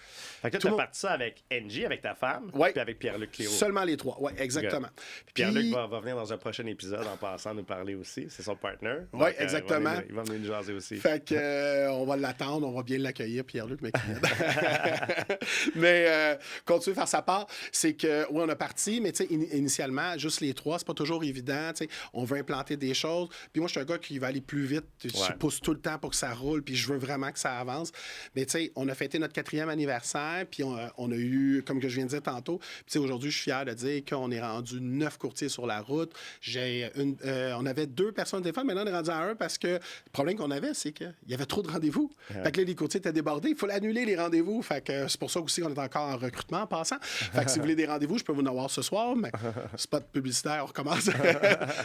Fait que tu as parti ça avec NG, avec ta femme, puis avec Pierre-Luc Cléo. Seulement les trois, oui, exactement. Puis Pierre-Luc va venir dans un prochain épisode en passant nous parler aussi. C'est son partner. Oui, exactement. Il va venir nous jaser aussi. Fait que on va l'attendre, on va bien l'accueillir, Pierre-Luc, mais continuer à faire sa part, c'est que, oui, on a parti, mais tu sais, initialement, juste les trois, c'est pas toujours évident. On veut implanter des choses. Puis moi, je suis un gars qui va aller plus vite. pousse tout le temps pour que ça roule, puis je veux vraiment que ça avance. Mais tu sais, on a fêté notre 4e anniversaire, puis on a eu, comme que je viens de dire tantôt, puis tu sais, aujourd'hui, je suis fier de dire qu'on est rendu 9 courtiers sur la route. On avait 2 personnes au téléphone, maintenant on est rendu à 1 parce que le problème qu'on avait, c'est qu'il y avait trop de rendez-vous. Fait que là, les courtiers étaient débordés. Il fallait annuler les rendez-vous. Fait que c'est pour ça aussi qu'on est encore en recrutement en passant. Fait que si vous voulez des rendez-vous, je peux vous en avoir ce soir, mais c'est pas de publicitaire, on recommence.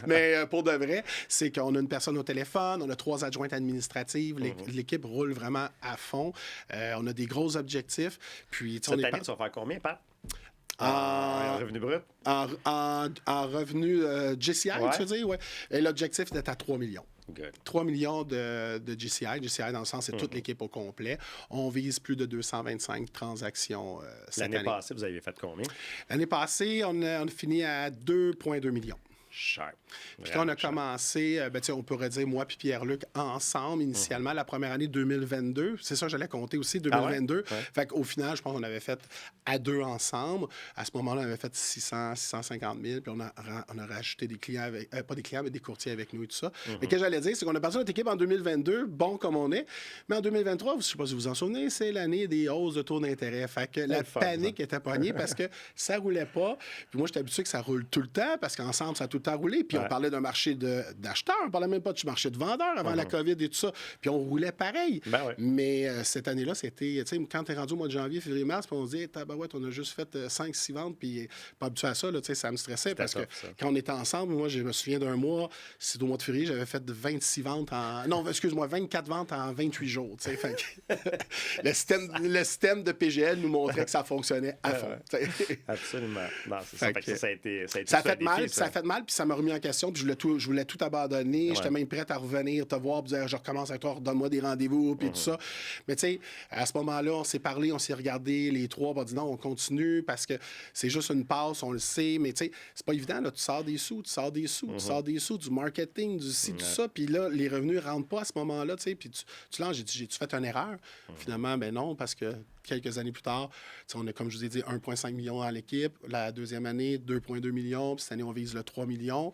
Mais pour de vrai, c'est qu'on a une personne au téléphone, on a 3 adjointes administratives, l'équipe roule vraiment à fond. On a des gros objectifs. Puis, cette année, tu vas faire combien, Pat? En revenu brut? En revenu GCI, tu veux dire, oui. Et l'objectif est à 3 millions. Good. 3 millions de GCI. GCI, dans le sens, c'est toute l'équipe au complet. On vise plus de 225 transactions cette année. L'année passée, vous avez fait combien? L'année passée, on a fini à 2,2 millions. Sharp. Puis quand on a commencé, on pourrait dire, moi puis Pierre-Luc, ensemble, initialement, la première année 2022. C'est ça, j'allais compter aussi, 2022. Ah ouais? Fait qu'au final, je pense qu'on avait fait à 2 ensemble. À ce moment-là, on avait fait 650 000, puis on a rajouté des clients, pas des clients, mais des courtiers avec nous et tout ça. Mais ce que j'allais dire, c'est qu'on a parti notre équipe en 2022, bon comme on est. Mais en 2023, je ne sais pas si vous vous en souvenez, c'est l'année des hausses de taux d'intérêt. Fait que la panique était pognée parce que ça ne roulait pas. Puis moi, j'étais habitué que ça roule tout le temps parce qu'ensemble, ça a tout le temps roulé. Puis on parlait d'un marché d'acheteurs, on parlait même pas du marché de vendeurs avant la COVID et tout ça. Puis on roulait pareil. Mais cette année-là, c'était, tu sais, quand tu es rendu au mois de janvier, février, mars, puis on se dit, tabarouette, on a juste fait 5-6 ventes, puis pas habitué à ça, tu sais, ça me stressait parce que quand on était ensemble, moi, je me souviens d'un mois, c'est au mois de février, j'avais fait 26 ventes non, excuse-moi, 24 ventes en 28 jours, tu sais. Fait que le système de PGL nous montrait que ça fonctionnait à fond. Absolument. Non, c'est ça. Ça a été ça a fait mal, ça a fait mal, puis ça m'a remis en question, puis je voulais tout abandonner. J'étais même prête à revenir te voir, puis dire, je recommence avec toi, donne-moi des rendez-vous, puis tout ça. Mais tu sais, à ce moment-là, on s'est parlé, on s'est regardé les 3, on a dit non, on continue parce que c'est juste une passe, on le sait, mais tu sais, c'est pas évident, là, tu sors des sous, tu sors des sous, du marketing, du ci, du ça, puis là, les revenus rentrent pas à ce moment-là, tu sais, puis tu lances, j'ai-tu fait une erreur? Finalement, ben non, parce que quelques années plus tard, on a, comme je vous ai dit, 1,5 million à l'équipe. La deuxième année, 2,2 millions. Puis cette année, on vise le 3 millions.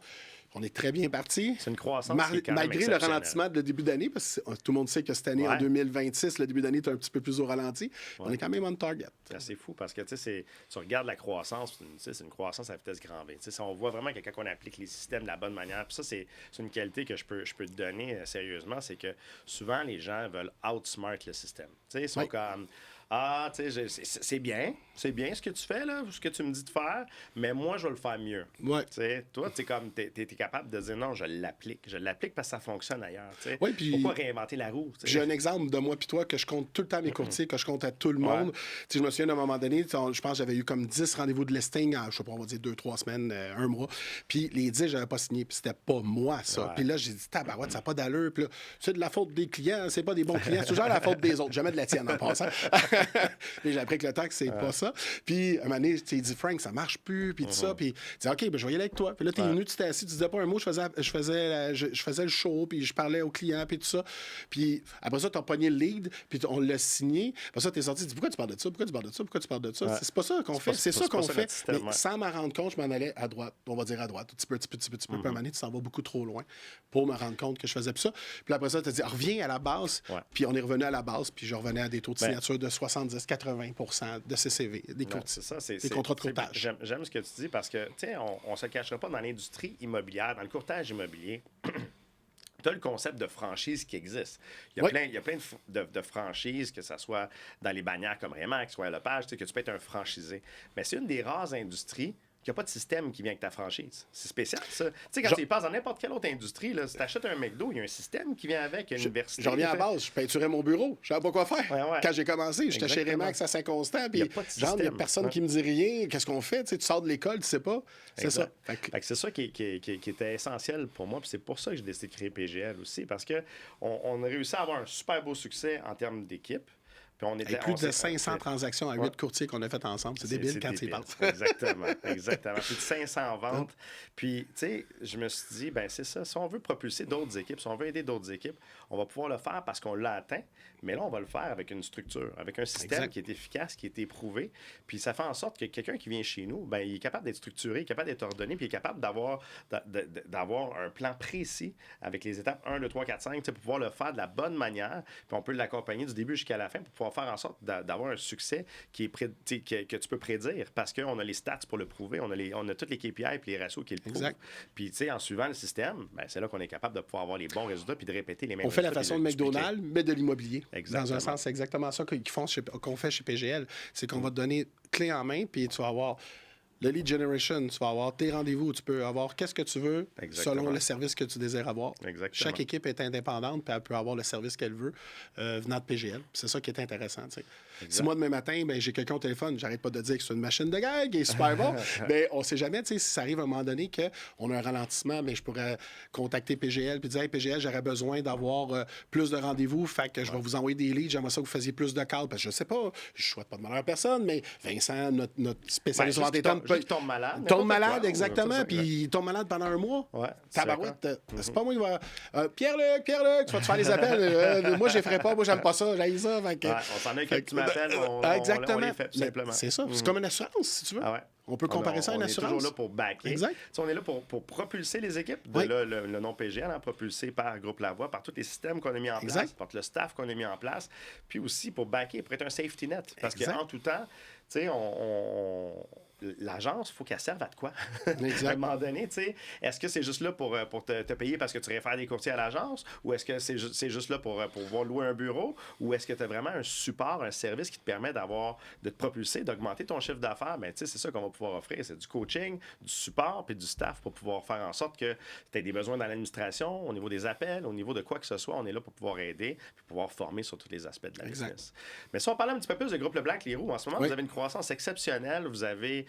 On est très bien parti. C'est une croissance qui est quand même malgré le ralentissement de début d'année, parce que tout le monde sait que cette année, en 2026, le début d'année est un petit peu plus au ralenti. On est quand même on target. C'est fou parce que tu regardes la croissance, c'est une croissance à vitesse grand V. On voit vraiment que quand on applique les systèmes de la bonne manière, puis ça, c'est une qualité que je peux te donner sérieusement, c'est que souvent, les gens veulent outsmart le système. Ils sont comme... Ah, tu sais, c'est bien ce que tu fais, là, ce que tu me dis de faire, mais moi, je vais le faire mieux. Toi, t'es capable de dire non, je l'applique parce que ça fonctionne ailleurs. Pourquoi réinventer la roue? J'ai un exemple de moi puis toi que je compte tout le temps mes courtiers, que je compte à tout le monde. Je me souviens d'un moment donné, je pense que j'avais eu comme 10 rendez-vous de listing en, je sais pas, on va dire 2-3 semaines, un mois. Puis les 10, j'avais pas signé, puis c'était pas moi, ça. Puis là, j'ai dit, tabarouette, ça n'a pas d'allure. Puis là, c'est de la faute des clients, c'est pas des bons clients, c'est toujours la faute des autres, jamais de la tienne en passant. Mais j'ai appris que le temps que c'est pas ça. Puis, un moment donné, il dit, Frank, ça marche plus, puis tout ça. Puis, il dit, OK, ben, je vais y aller avec toi. Puis là, t'es venu, tu t'es assis, tu disais pas un mot, je faisais le show, puis je parlais aux clients, puis tout ça. Puis, après ça, t'as pogné le lead, puis on l'a signé. Après ça, t'es sorti, tu dis, pourquoi tu parles de ça? Pourquoi tu parles de ça? Pourquoi tu parles de ça? C'est pas ça qu'on fait. C'est ça qu'on fait. Mais sans m'en rendre compte, je m'en allais à droite. On va dire à droite. Un petit peu. Puis, à un moment donné, tu s'en vas beaucoup trop loin pour me rendre compte que je faisais plus ça. Puis après ça, tu as dit, reviens à la base. Puis, on est revenu à la base, puis je revenais à des taux de signature de 70-80% de CCV, des contrats de courtage. J'aime ce que tu dis parce que, tu sais, on ne se cachera pas dans l'industrie immobilière, dans le courtage immobilier. Tu as le concept de franchise qui existe. Il y a plein de franchises, que ce soit dans les bannières comme Remax, soit à Lepage, que tu peux être un franchisé. Mais c'est une des rares industries qu'il n'y a pas de système qui vient avec ta franchise. C'est spécial, ça. Tu sais, quand tu y passes dans n'importe quelle autre industrie, là, si tu achètes un McDo, il y a un système qui vient avec, il y a une université. Je reviens à la base, je peinturais mon bureau. Je ne savais pas quoi faire. Quand j'ai commencé, j'étais chez Remax à Saint-Constant, puis il n'y a personne qui me dit rien. Qu'est-ce qu'on fait? Tu sors de l'école, tu sais pas. C'est ça. C'est ça qui était essentiel pour moi, puis c'est pour ça que j'ai décidé de créer PGL aussi, parce qu'on a réussi à avoir un super beau succès en termes d'équipe. Avec plus de 500 transactions à 8 courtiers qu'on a fait ensemble. C'est débile quand tu y penses. Exactement. Plus de 500 ventes. Puis, tu sais, je me suis dit, ben c'est ça. Si on veut propulser d'autres équipes, si on veut aider d'autres équipes, on va pouvoir le faire parce qu'on l'a atteint. Mais là, on va le faire avec une structure, avec un système qui est efficace, qui est éprouvé. Puis ça fait en sorte que quelqu'un qui vient chez nous, ben, il est capable d'être structuré, il est capable d'être ordonné, puis il est capable d'avoir un plan précis avec les étapes 1, 2, 3, 4, 5, pour pouvoir le faire de la bonne manière. Puis on peut l'accompagner du début jusqu'à la fin pour pouvoir faire en sorte d'avoir un succès que tu peux prédire parce qu'on a les stats pour le prouver, on a tous les KPI et les ratios qui le prouvent. Puis en suivant le système, ben, c'est là qu'on est capable de pouvoir avoir les bons résultats puis de répéter les mêmes résultats. On fait la façon de McDonald's, mais de l'immobilier. Exactement. Dans un sens, c'est exactement ça qu'on fait chez PGL. C'est qu'on va te donner clé en main, puis tu vas avoir le lead generation, tu vas avoir tes rendez-vous, tu peux avoir qu'est-ce que tu veux selon le service que tu désires avoir. Exactement. Chaque équipe est indépendante, puis elle peut avoir le service qu'elle veut venant de PGL. C'est ça qui est intéressant. Si moi, demain matin, ben, j'ai quelqu'un au téléphone, j'arrête pas de dire que c'est une machine de guerre qui est super bon, mais on sait jamais, si ça arrive à un moment donné qu'on a un ralentissement, mais je pourrais contacter PGL puis dire hey, PGL, j'aurais besoin d'avoir plus de rendez-vous, fait que je vais vous envoyer des leads, j'aimerais ça que vous faisiez plus de calls, parce que je sais pas, je souhaite pas de malheur à personne, mais Vincent, notre spécialiste en détente, il tombe malade. Tombe malade, exactement, puis il tombe malade pendant un mois. Ouais, tabarouette, c'est pas moi qui va... Pierre-Luc, tu vas te faire les appels. Moi, je les ferai pas, moi, j'aime pas ça, j'haïs ça. On s'en est que tu m'appelles, exactement. On les fait, tout simplement. C'est ça, c'est comme une assurance, si tu veux. Ah ouais. On peut comparer ça à une assurance. On est toujours là pour backer. Exact. On est là pour propulser les équipes. Le nom PGL, propulsé par Groupe Lavoie, par tous les systèmes qu'on a mis en place, par le staff qu'on a mis en place, puis aussi pour backer, pour être un safety net. Parce qu'en tout temps, tu sais, l'agence, il faut qu'elle serve à de quoi? À un moment donné, tu sais, est-ce que c'est juste là pour te payer parce que tu réfères des courtiers à l'agence? Ou est-ce que c'est juste là pour pouvoir louer un bureau? Ou est-ce que tu as vraiment un support, un service qui te permet de te propulser, d'augmenter ton chiffre d'affaires? Bien, tu sais, c'est ça qu'on va pouvoir offrir. C'est du coaching, du support puis du staff pour pouvoir faire en sorte que tu aies des besoins dans l'administration, au niveau des appels, au niveau de quoi que ce soit. On est là pour pouvoir aider puis pouvoir former sur tous les aspects de la business. Mais si on parlait un petit peu plus de Groupe Leblanc-Clérou, en ce moment, vous avez une croissance exceptionnelle. Vous avez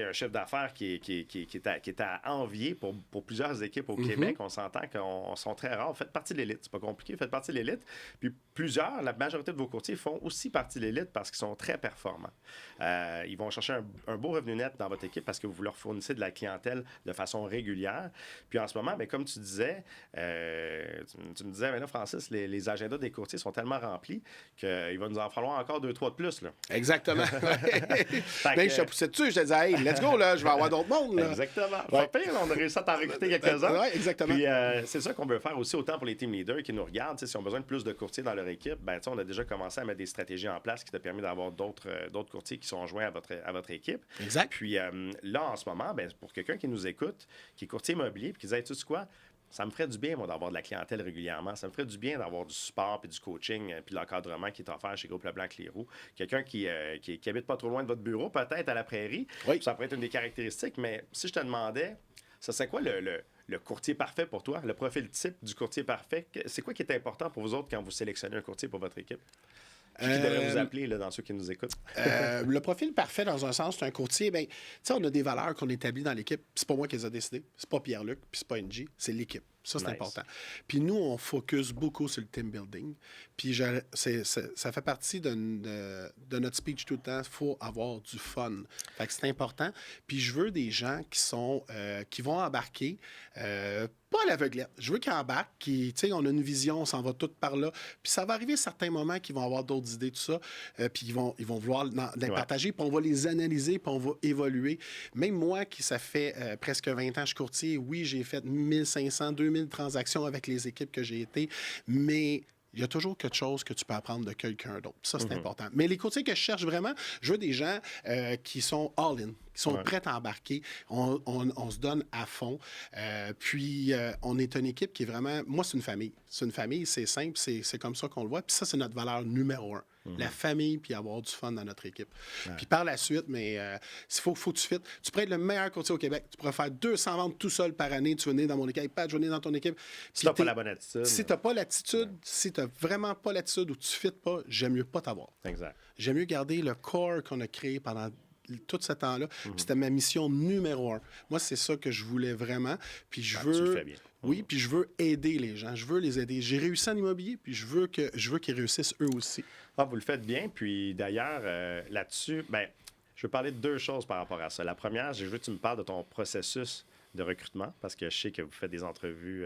un chiffre d'affaires qui est à envier pour plusieurs équipes au Québec. On s'entend qu'on sont très rares. Vous faites partie de l'élite. C'est pas compliqué. Vous faites partie de l'élite. Puis la majorité de vos courtiers font aussi partie de l'élite parce qu'ils sont très performants. Ils vont chercher un beau revenu net dans votre équipe parce que vous leur fournissez de la clientèle de façon régulière. Puis en ce moment, bien, comme tu disais, tu me disais, mais là, Francis, les agendas des courtiers sont tellement remplis qu'il va nous en falloir encore 2-3 de plus. Là. Exactement. Je te poussais dessus, je te disais, hey, let's go, là, je vais avoir d'autres mondes. Là. Exactement. Pas pire, on a réussi à t'en recruter quelques-uns. Oui, exactement. Puis c'est ça qu'on veut faire aussi, autant pour les team leaders qui nous regardent. Si on a besoin de plus de courtiers dans leur équipe, ben, on a déjà commencé à mettre des stratégies en place qui te permettent d'avoir d'autres courtiers qui sont joints à votre équipe. Exact. Puis là, en ce moment, ben, pour quelqu'un qui nous écoute, qui est courtier immobilier, puis qui dit, hey, tu sais quoi? Ça me ferait du bien, moi, d'avoir de la clientèle régulièrement. Ça me ferait du bien d'avoir du support, puis du coaching, puis l'encadrement qui est offert chez Groupe Leblanc-Clérou. Quelqu'un qui habite pas trop loin de votre bureau, peut-être à la prairie. Oui. Ça pourrait être une des caractéristiques, mais si je te demandais, ça serait quoi le courtier parfait pour toi? Le profil type du courtier parfait? C'est quoi qui est important pour vous autres quand vous sélectionnez un courtier pour votre équipe? Qui devrait vous appeler là, dans ceux qui nous écoutent? Le profil parfait, dans un sens, c'est un courtier. Bien, tu sais, on a des valeurs qu'on établit dans l'équipe. C'est pas moi qui les a décidées. C'est pas Pierre-Luc, puis c'est pas NG. C'est l'équipe. Ça, c'est important. Puis nous, on focus beaucoup sur le team building. Puis ça fait partie de notre speech tout le temps. Il faut avoir du fun. Fait que c'est important. Puis je veux des gens qui vont embarquer, pas à l'aveuglette. Je veux qu'ils embarquent, tu sais, on a une vision, on s'en va tout par là. Puis ça va arriver à certains moments qu'ils vont avoir d'autres idées, tout ça. Puis ils vont vouloir les partager, puis on va les analyser, puis on va évoluer. Même moi, ça fait presque 20 ans que je suis courtier, oui, j'ai fait 1500, 2000 transactions avec les équipes que j'ai été, mais il y a toujours quelque chose que tu peux apprendre de quelqu'un d'autre. Ça, c'est important. Mais les courtiers que je cherche vraiment, je veux des gens qui sont all-in, qui sont prêts à embarquer. On se donne à fond. Puis, on est une équipe qui est vraiment... Moi, c'est une famille. C'est une famille, c'est simple, c'est comme ça qu'on le voit. Puis ça, c'est notre valeur numéro 1. La famille, puis avoir du fun dans notre équipe. Puis par la suite, mais il faut que tu fites. Tu pourrais être le meilleur courtier au Québec. Tu pourrais faire 200 ventes tout seul par année. Tu venais dans mon équipe. Pat, je venais dans ton équipe. Si tu n'as pas la bonne attitude. Si tu n'as pas l'attitude, si tu n'as vraiment pas l'attitude ou tu ne fites pas, j'aime mieux pas t'avoir. Exact. J'aime mieux garder le corps qu'on a créé pendant tout ce temps-là. Puis c'était ma mission numéro 1. Moi, c'est ça que je voulais vraiment. Puis je veux... Tu le fais bien. Oui, puis je veux aider les gens. Je veux les aider. J'ai réussi en immobilier, puis je veux qu'ils réussissent eux aussi. Ah, vous le faites bien. Puis d'ailleurs, là-dessus, ben, je veux parler de 2 choses par rapport à ça. La première, je veux que tu me parles de ton processus de recrutement, parce que je sais que vous faites des entrevues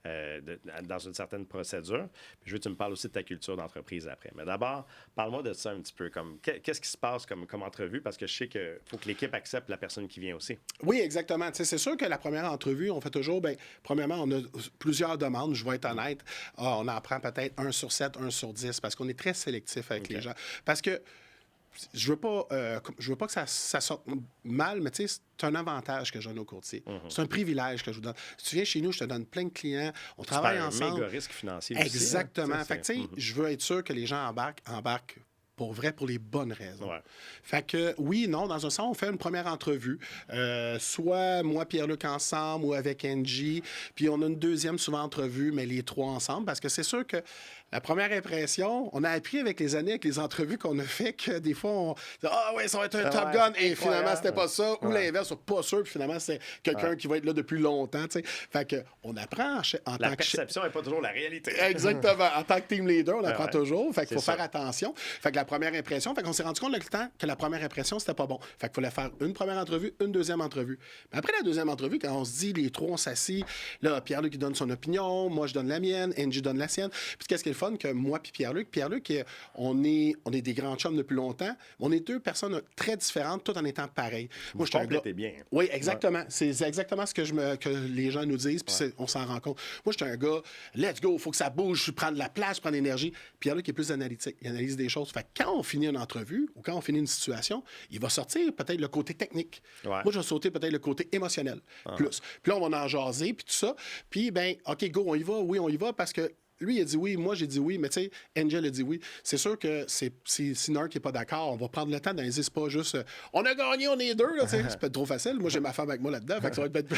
dans une certaine procédure. Puis je veux que tu me parles aussi de ta culture d'entreprise après. Mais d'abord, parle-moi de ça un petit peu. Qu'est-ce qui se passe comme entrevue? Parce que je sais qu'il faut que l'équipe accepte la personne qui vient aussi. Oui, exactement. Tu sais, c'est sûr que la première entrevue, on fait toujours, bien, premièrement, on a plusieurs demandes, je vais être honnête. On en prend peut-être 1 sur 7, 1 sur 10, parce qu'on est très sélectif avec les gens. Parce que je veux pas que ça sorte mal, mais tu sais, c'est un avantage que je donne aux courtiers. C'est un privilège que je vous donne. Si tu viens chez nous, je te donne plein de clients, on travaille ensemble. C'est un méga risque financier Exactement. aussi, hein? Fait que, tu sais, je veux être sûr que les gens embarquent pour vrai, pour les bonnes raisons. Ouais. Fait que, oui, non, dans un sens, on fait une première entrevue, soit moi, Pierre-Luc ensemble ou avec Angie, puis on a une deuxième souvent entrevue, mais les trois ensemble, parce que c'est sûr que la première impression, on a appris avec les années, avec les entrevues qu'on a fait, que des fois, on dit « Ah ouais, ça va être un Top Gun », et finalement, c'était pas ça, ou l'inverse, on pas sûr, puis finalement, c'est quelqu'un qui va être là depuis longtemps, tu sais. Fait que, on apprend en tant que... La perception n'est pas toujours la réalité. Exactement. En tant que team leader, on apprend toujours, fait qu'il faut ça. faire attention. Fait que la première impression, fait qu'on s'est rendu compte le temps que la première impression, c'était pas bon. Fait qu'il fallait faire une première entrevue, une deuxième entrevue. Mais après la deuxième entrevue, quand on se dit, les trois, on s'assit, là, Pierre-Luc, il donne son opinion, moi, je donne la mienne, Angie donne la sienne. Puis qu'est-ce qui est le fun, que moi puis Pierre-Luc, on est des grands chums depuis longtemps, mais on est deux personnes très différentes, tout en étant pareilles. Moi, je complétais bien. Oui, exactement. Ouais. C'est exactement ce que les gens nous disent, puis on s'en rend compte. Moi, j'étais un gars, let's go, il faut que ça bouge, je prends de la place, je prends de l'énergie. Pierre-Luc est plus analytique, il analyse des choses. Fait que quand on finit une entrevue ou quand on finit une situation, il va sortir peut-être le côté technique. Ouais. Moi, je vais sauter peut-être le côté émotionnel plus. Puis là, on va en jaser, puis tout ça. Puis, ben, OK, go, on y va. Oui, on y va parce que lui, il a dit oui, moi, j'ai dit oui, mais tu sais, Angel a dit oui. C'est sûr que si un qui n'est pas d'accord, on va prendre le temps d'analyser. C'est pas juste on a gagné, on est deux, là, tu sais. C'est peut-être trop facile. Moi, j'ai ma femme avec moi là-dedans, fait que ça va être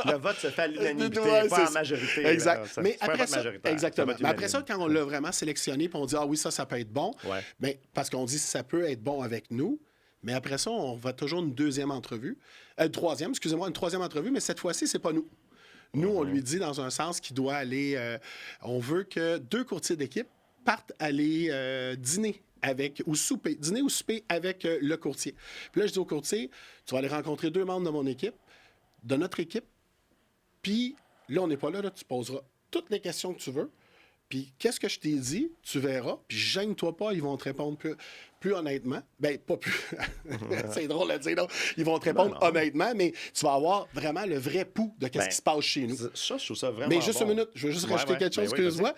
le vote se fait à l'unanimité, pas en majorité. Exact. Là, mais après ça, exactement. Mais après ça, quand on l'a vraiment sélectionné, puis on dit ah oui, ça peut être bon, mais parce qu'on dit ça peut être bon avec nous. Mais après ça, on va toujours une deuxième entrevue. Une troisième entrevue, mais cette fois-ci, c'est pas nous. Nous, on lui dit dans un sens qu'il doit aller... on veut que 2 courtiers d'équipe partent aller dîner ou souper avec le courtier. Puis là, je dis au courtier, tu vas aller rencontrer 2 membres de mon équipe, de notre équipe, puis là, on n'est pas là, tu poseras toutes les questions que tu veux, puis qu'est-ce que je t'ai dit, tu verras, puis gêne-toi pas, ils vont te répondre plus honnêtement. Ben, pas plus. C'est drôle à dire, non? Ils vont te répondre honnêtement, mais tu vas avoir vraiment le vrai pouls de ce qui se passe chez nous. Ça, je trouve ça vraiment Mais juste bon. une minute, je veux juste rajouter quelque chose que je vois.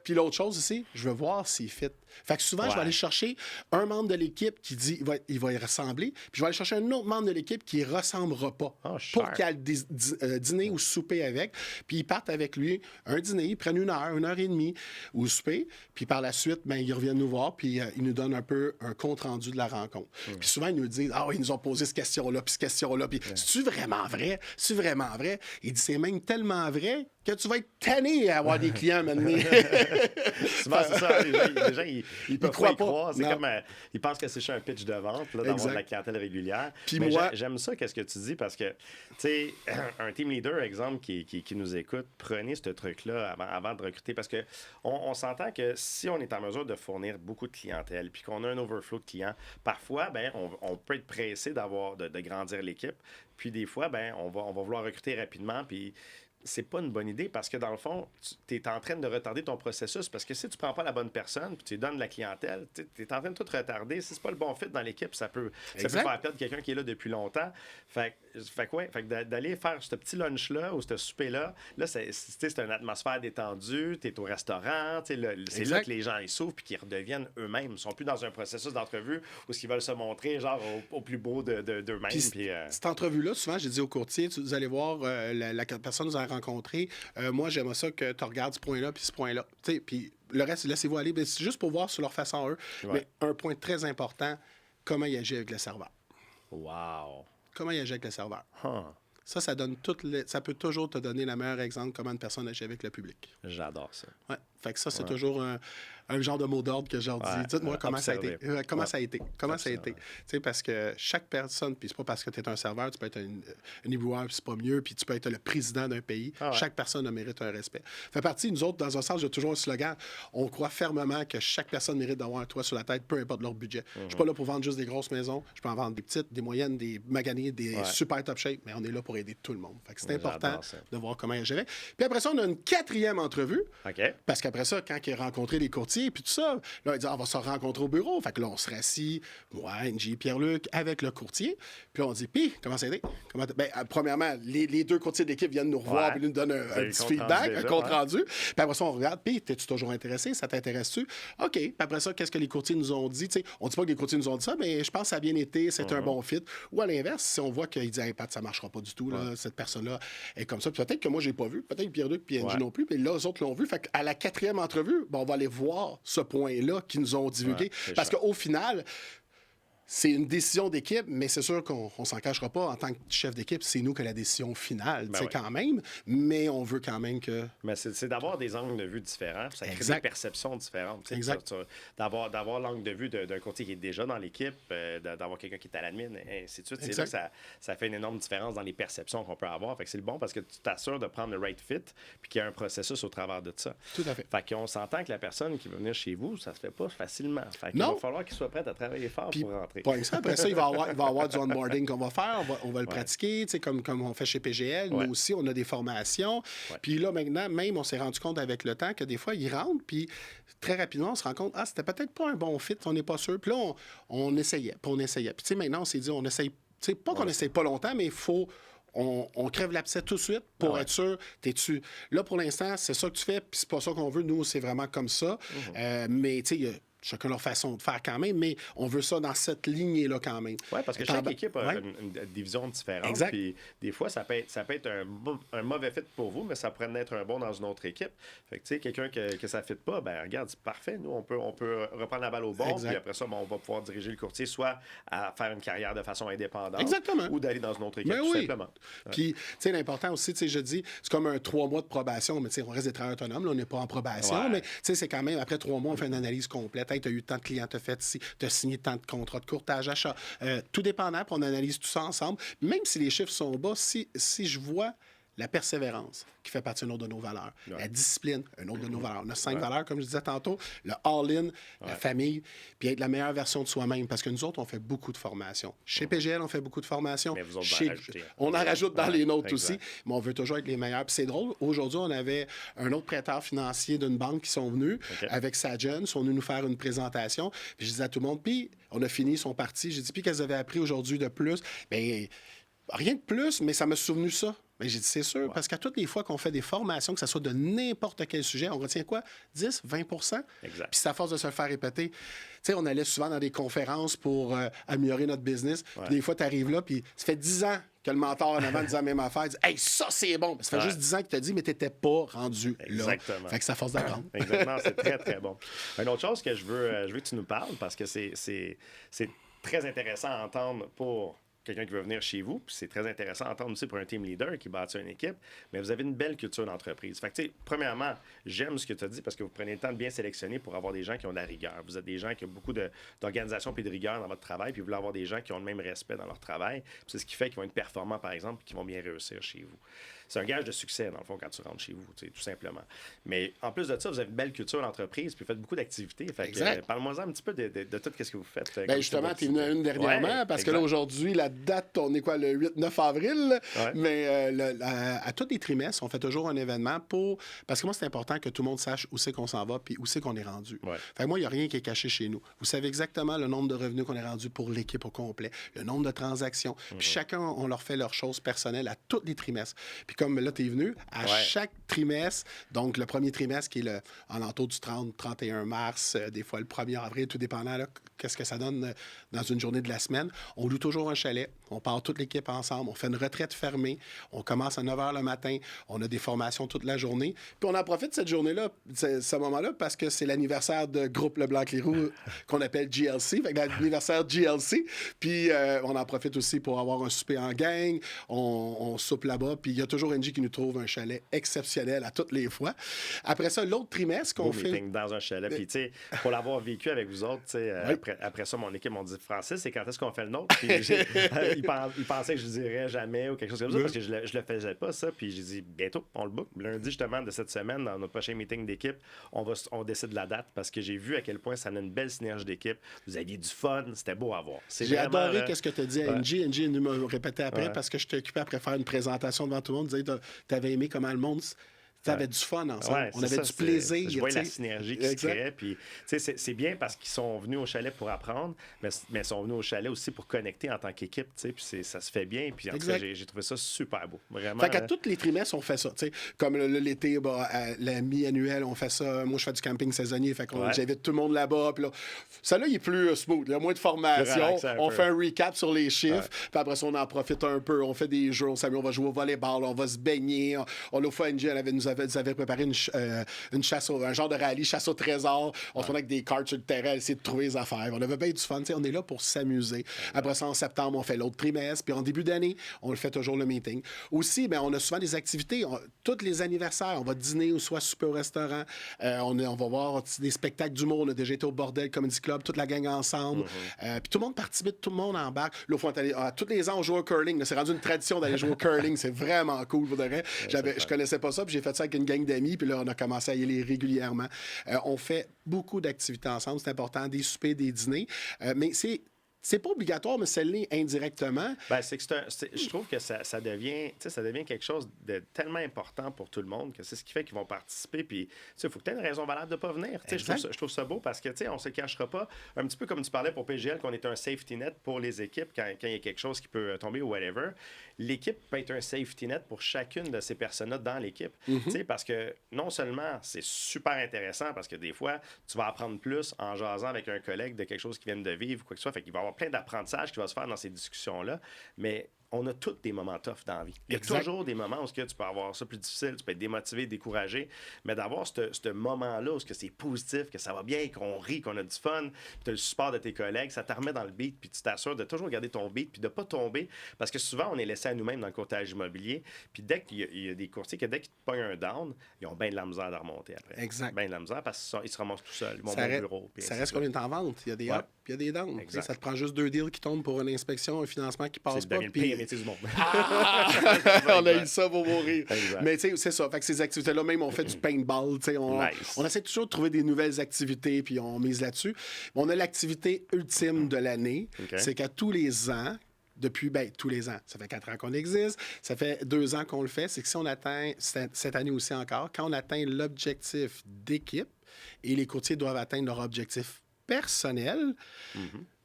Puis l'autre chose ici, je veux voir s'il fit. Fait que souvent, je vais aller chercher un membre de l'équipe qui dit il va y ressembler, puis je vais aller chercher un autre membre de l'équipe qui ne ressemblera pas pour qu'il aille dîner ou souper avec. Puis ils partent avec lui un dîner, ils prennent 1 heure et demie ou souper, puis par la suite, ben, ils reviennent nous voir, puis ils nous donnent un peu un compte-rendu de la rencontre. Puis souvent, ils nous disent « Ah oui, ils nous ont posé cette question-là, puis cette question-là, puis c'est-tu vraiment vrai? C'est-tu vraiment vrai? » Il dit « C'est même tellement vrai que tu vas être tanné à avoir des clients maintenant. » Souvent, c'est ça. Les gens, ils peuvent pas y croire. C'est comme... ils pensent que c'est juste un pitch de vente, là, d'avoir de la clientèle régulière. Puis mais moi... j'aime ça, qu'est-ce que tu dis, parce que, tu sais, un team leader, exemple, qui nous écoute, prenez ce truc-là avant de recruter, parce que on s'entend que si on est en mesure de fournir beaucoup de clientèle, puis qu'on a un overflow de clients, parfois, ben, on peut être pressé de grandir l'équipe, puis des fois, ben, on va vouloir recruter rapidement, puis c'est pas une bonne idée parce que dans le fond, tu es en train de retarder ton processus parce que si tu prends pas la bonne personne puis tu lui donnes de la clientèle, tu es en train de tout retarder. Si c'est pas le bon fit dans l'équipe, ça peut faire perdre quelqu'un qui est là depuis longtemps. Fait que d'aller faire ce petit lunch-là ou ce souper-là, là, c'est une atmosphère détendue, tu es au restaurant, c'est là que les gens ils s'ouvrent puis qu'ils redeviennent eux-mêmes. Ils sont plus dans un processus d'entrevue où ils veulent se montrer genre au plus beau d'eux-mêmes. Puis, cette entrevue-là, souvent, j'ai dit au courtier, vous allez voir, la personne nous a rencontré. Moi, j'aimerais ça que tu regardes ce point-là puis ce point-là. Puis le reste, laissez-vous aller. Mais c'est juste pour voir sur leur façon eux. Ouais. Mais un point très important, comment il agit avec le serveur. Wow! Comment il agit avec le serveur. Ça donne ça peut toujours te donner le meilleur exemple comment une personne agit avec le public. J'adore ça. Ouais. Fait que ça, c'est toujours un genre de mot d'ordre que je leur dis. Ouais, Dites-moi comment ça a été. observer. Comment ça a été. Comment ça a été. Observer. Tu sais, parce que chaque personne, puis c'est pas parce que tu es un serveur, tu peux être un éboueur, puis c'est pas mieux, puis tu peux être le président d'un pays. Ah ouais. Chaque personne mérite un respect. Fait partie, nous autres, dans un sens, j'ai toujours un slogan. On croit fermement que chaque personne mérite d'avoir un toit sur la tête, peu importe leur budget. Je suis pas là pour vendre juste des grosses maisons. Je peux en vendre des petites, des moyennes, des maganiers, des super top shape, mais on est là pour aider tout le monde. Fait que c'est important J'adore ça. de voir comment il gérer. Puis après ça, on a une 4e entrevue. OK. Parce qu'après ça, quand il a rencontré les courtiers, puis tout ça, là, il dit, on va se rencontrer au bureau. Fait que là, on se rassit, moi, NJ, Pierre-Luc, avec le courtier. Puis on dit, puis, comment ça a été? Premièrement, les 2 courtiers d'équipe viennent nous revoir, puis nous donnent un petit feedback, un compte rendu. Puis après ça, on regarde, puis, t'es-tu toujours intéressé? Ça t'intéresse-tu? OK. Puis après ça, qu'est-ce que les courtiers nous ont dit? T'sais, on dit pas que les courtiers nous ont dit ça, mais je pense que ça a bien été, c'est un bon fit. Ou à l'inverse, si on voit qu'il dit, hey, Pat, ça marchera pas du tout, là, cette personne-là est comme ça. Puis peut-être que moi, j'ai pas vu, peut-être que Pierre-Luc et NJ non plus, mais là, eux autres l'ont vu. Fait qu'à la 4e entrevue, on va aller voir ce point-là qu'ils nous ont divulgué. Parce qu'au final, c'est une décision d'équipe, mais c'est sûr qu'on ne s'en cachera pas. En tant que chef d'équipe, c'est nous qui avons la décision finale, quand même. Mais on veut quand même que... Mais c'est d'avoir des angles de vue différents, puis ça crée des perceptions différentes. Exact. D'avoir l'angle de vue d'un courtier qui est déjà dans l'équipe, d'avoir quelqu'un qui est à l'admin, et ainsi de suite. C'est là que ça fait une énorme différence dans les perceptions qu'on peut avoir. Fait que c'est le bon parce que tu t'assures de prendre le right fit, puis qu'il y a un processus au travers de ça. Tout à fait. Fait qu'on s'entend que la personne qui va venir chez vous, ça se fait pas facilement. Fait qu'il Non. va falloir qu'il soit prêt à travailler fort pour rentrer. Après ça, il va y avoir du onboarding qu'on va faire. On va le pratiquer, comme on fait chez PGL. Nous aussi, on a des formations. Puis là, maintenant, même, on s'est rendu compte avec le temps que des fois, ils rentrent, puis très rapidement, on se rend compte, c'était peut-être pas un bon fit, on n'est pas sûr. Puis là, on essayait, puis on essayait. Puis maintenant, on s'est dit, on essaye, pas qu'on essaye pas longtemps, mais il faut... On crève l'abcès tout de suite pour être sûr, t'es-tu... Là, pour l'instant, c'est ça que tu fais, puis c'est pas ça qu'on veut. Nous, c'est vraiment comme ça. Mais, tu sais, il y a chacun leur façon de faire quand même, mais on veut ça dans cette lignée-là quand même. Oui, parce que chaque équipe a une division différente. Exact. Puis des fois, ça peut être un mauvais fit pour vous, mais ça pourrait être un bon dans une autre équipe. Fait que, tu sais, quelqu'un que ça ne fit pas, ben regarde, c'est parfait. Nous, on peut reprendre la balle au bon, puis après ça, on va pouvoir diriger le courtier soit à faire une carrière de façon indépendante. Exactement. Ou d'aller dans une autre équipe, tout simplement. Puis, tu sais, l'important aussi, tu sais, je dis, c'est comme un 3 mois de probation, mais tu sais, on reste des travailleurs autonomes, là, on n'est pas en probation, mais tu sais, c'est quand même, après 3 mois, on fait une analyse complète. Hey, tu as eu tant de clients, tu as fait ici, tu as signé tant de contrats de courtage, achat. Tout dépendant, puis on analyse tout ça ensemble. Même si les chiffres sont bas, si je vois la persévérance, qui fait partie d'une autre de nos valeurs. La discipline, une autre de nos valeurs. On a 5 valeurs, comme je disais tantôt. Le all-in, la famille, puis être la meilleure version de soi-même. Parce que nous autres, on fait beaucoup de formations. Chez PGL, on fait beaucoup de formations. Mais vous autres, on en rajoute dans les nôtres aussi. Mais on veut toujours être les meilleurs. Puis c'est drôle. Aujourd'hui, on avait un autre prêteur financier d'une banque qui sont venus avec Sajen. Ils sont venus nous faire une présentation. Puis je disais à tout le monde, puis on a fini, ils sont partis. J'ai dit, puis qu'elles avaient appris aujourd'hui de plus? Bien, rien de plus, mais ça m'a souvenu ça. Mais j'ai dit, c'est sûr, parce qu'à toutes les fois qu'on fait des formations, que ce soit de n'importe quel sujet, on retient quoi? 10, 20 Puis c'est à force de se le faire répéter. Tu sais, on allait souvent dans des conférences pour améliorer notre business. Puis des fois, tu arrives là, puis ça fait 10 ans que le mentor en avant disait la même affaire. Il dit, hey, ça, c'est bon. Ça fait juste 10 ans qu'il t'a dit, mais tu n'étais pas rendu là. Exactement. Fait que c'est à force d'apprendre. Exactement, c'est très, très bon. Une autre chose que je veux que tu nous parles, parce que c'est très intéressant à entendre pour quelqu'un qui veut venir chez vous, puis c'est très intéressant à entendre aussi pour un team leader qui bâtit une équipe, mais vous avez une belle culture d'entreprise. Fait que, tu sais, premièrement, j'aime ce que tu as dit parce que vous prenez le temps de bien sélectionner pour avoir des gens qui ont de la rigueur. Vous êtes des gens qui ont beaucoup d'organisation et de rigueur dans votre travail, puis vous voulez avoir des gens qui ont le même respect dans leur travail. C'est ce qui fait qu'ils vont être performants, par exemple, et qu'ils vont bien réussir chez vous. C'est un gage de succès, dans le fond, quand tu rentres chez vous, tout simplement. Mais en plus de ça, vous avez une belle culture d'entreprise, puis vous faites beaucoup d'activités. Fait que, parle-moi un petit peu de tout ce que vous faites. Bien, justement, tu es venu à une dernièrement, parce que là, aujourd'hui, la date, on est quoi, le 8-9 avril? Mais à tous les trimestres, on fait toujours un événement parce que moi, c'est important que tout le monde sache où c'est qu'on s'en va, puis où c'est qu'on est rendu. Fait que moi, il n'y a rien qui est caché chez nous. Vous savez exactement le nombre de revenus qu'on est rendu pour l'équipe au complet, le nombre de transactions. Puis chacun, on leur fait leurs choses personnelles à tous les trimestres. Puis comme là, tu es venu, à chaque trimestre, donc le premier trimestre qui est en l'entour du 30, 31 mars, des fois le 1er avril, tout dépendant, là, qu'est-ce que ça donne dans une journée de la semaine. On loue toujours un chalet. On part toute l'équipe ensemble. On fait une retraite fermée. On commence à 9 h le matin. On a des formations toute la journée. Puis on en profite de cette journée-là, ce moment-là, parce que c'est l'anniversaire de Groupe Leblanc-Clérou qu'on appelle GLC. Fait que l'anniversaire GLC. Puis on en profite aussi pour avoir un souper en gang. On soupe là-bas. Puis il y a toujours Angie qui nous trouve un chalet exceptionnel à toutes les fois. Après ça, l'autre trimestre qu'on fait... dans un chalet. Puis, tu sais, pour l'avoir vécu avec vous autres, tu sais, après ça, mon équipe m'ont dit, Francis, c'est quand est-ce qu'on fait le nôtre? Puis il pensait que je dirais jamais ou quelque chose comme ça, parce que je le faisais pas, ça. Puis j'ai dit, bientôt, on le book. Lundi, justement, de cette semaine, dans notre prochain meeting d'équipe, on décide la date, parce que j'ai vu à quel point ça a une belle synergie d'équipe. Vous aviez du fun, c'était beau à voir. J'ai adoré ce que tu as dit à Angie. Angie nous m'a répété après, parce que je t'ai occupé après faire une présentation devant tout le monde, disais, tu avais aimé comment le monde... Tu avais du fun ensemble. Ouais, on avait du plaisir. Je voyais la synergie qui se créait. Puis, c'est bien parce qu'ils sont venus au chalet pour apprendre, mais ils sont venus au chalet aussi pour connecter en tant qu'équipe. Puis ça se fait bien. Puis en tout cas, j'ai trouvé ça super beau. Vraiment. Fait qu'à tous les trimestres, on fait ça. Comme l'été, la mi-annuelle, on fait ça. Moi, je fais du camping saisonnier. Fait qu'on j'invite tout le monde là-bas. Puis là, ça, là, il est plus smooth. Il y a moins de formation. On fait un recap sur les chiffres. Puis après ça, on en profite un peu. On fait des jeux. On s'amuse. On va jouer au volleyball. On va se baigner. L'autre fois, Angie, nous avait préparé une chasse un genre de rallye, chasse au trésor. On se prenait avec des cartes sur le terrain, essayer de trouver les affaires. On avait bien du fun. On est là pour s'amuser. Après ça, en septembre, on fait l'autre trimestre. Puis en début d'année, on le fait toujours le meeting. Aussi, on a souvent des activités. Tous les anniversaires, on va dîner ou soit souper au restaurant. On va voir des spectacles d'humour. On a déjà été au Bordel Comedy Club, toute la gang ensemble. Puis tout le monde participe, tout le monde embarque. Là, tous les ans, on joue au curling. Là, c'est rendu une tradition d'aller jouer au curling. C'est vraiment cool, pour de vrai. Je connaissais pas ça, puis j'ai fait ça avec une gang d'amis, puis là, on a commencé à y aller régulièrement. On fait beaucoup d'activités ensemble, c'est important, des soupers, des dîners, mais c'est pas obligatoire, mais c'est lié indirectement. Ben, je trouve que ça devient quelque chose de tellement important pour tout le monde que c'est ce qui fait qu'ils vont participer. Puis, il faut que tu aies une raison valable de ne pas venir. Je trouve ça beau parce que, on ne se cachera pas. Un petit peu comme tu parlais pour PGL, qu'on est un safety net pour les équipes quand il y a quelque chose qui peut tomber ou whatever. L'équipe peut être un safety net pour chacune de ces personnes-là dans l'équipe. Parce que non seulement c'est super intéressant, parce que des fois, tu vas apprendre plus en jasant avec un collègue de quelque chose qu'ils viennent de vivre ou quoi que ce soit. Fait qu'il va y avoir plein d'apprentissage qui va se faire dans ces discussions-là, mais on a tous des moments tough dans la vie. Il y a toujours des moments où tu peux avoir ça plus difficile, tu peux être démotivé, découragé, mais d'avoir ce moment-là où c'est positif, que ça va bien, qu'on rit, qu'on a du fun, puis tu as le support de tes collègues, ça te remet dans le beat, puis tu t'assures de toujours garder ton beat, puis de ne pas tomber, parce que souvent, on est laissé à nous-mêmes dans le courtage immobilier, puis dès qu'il y a des courtiers, dès qu'ils te pognent un down, ils ont bien de la misère de remonter après. Exact. Bien de la misère, parce qu'ils se ramassent tout seuls, ils vont au bureau. Ça reste qu'on est en vente. Il y a des ups, puis il y a des downs. Ça te prend juste 2 deals qui tombent pour une inspection, un financement qui passe pas. C'est le pire métier du monde. On a eu ça pour mourir. Mais tu sais, c'est ça. Fait que ces activités-là, même on fait du paintball. On essaie toujours de trouver des nouvelles activités, puis on mise là-dessus. On a l'activité ultime de l'année. C'est qu'à tous les ans, depuis, tous les ans. Ça fait 4 ans qu'on existe. Ça fait 2 ans qu'on le fait. C'est que si on atteint, cette année aussi encore, quand on atteint l'objectif d'équipe, et les courtiers doivent atteindre leur objectif personnel,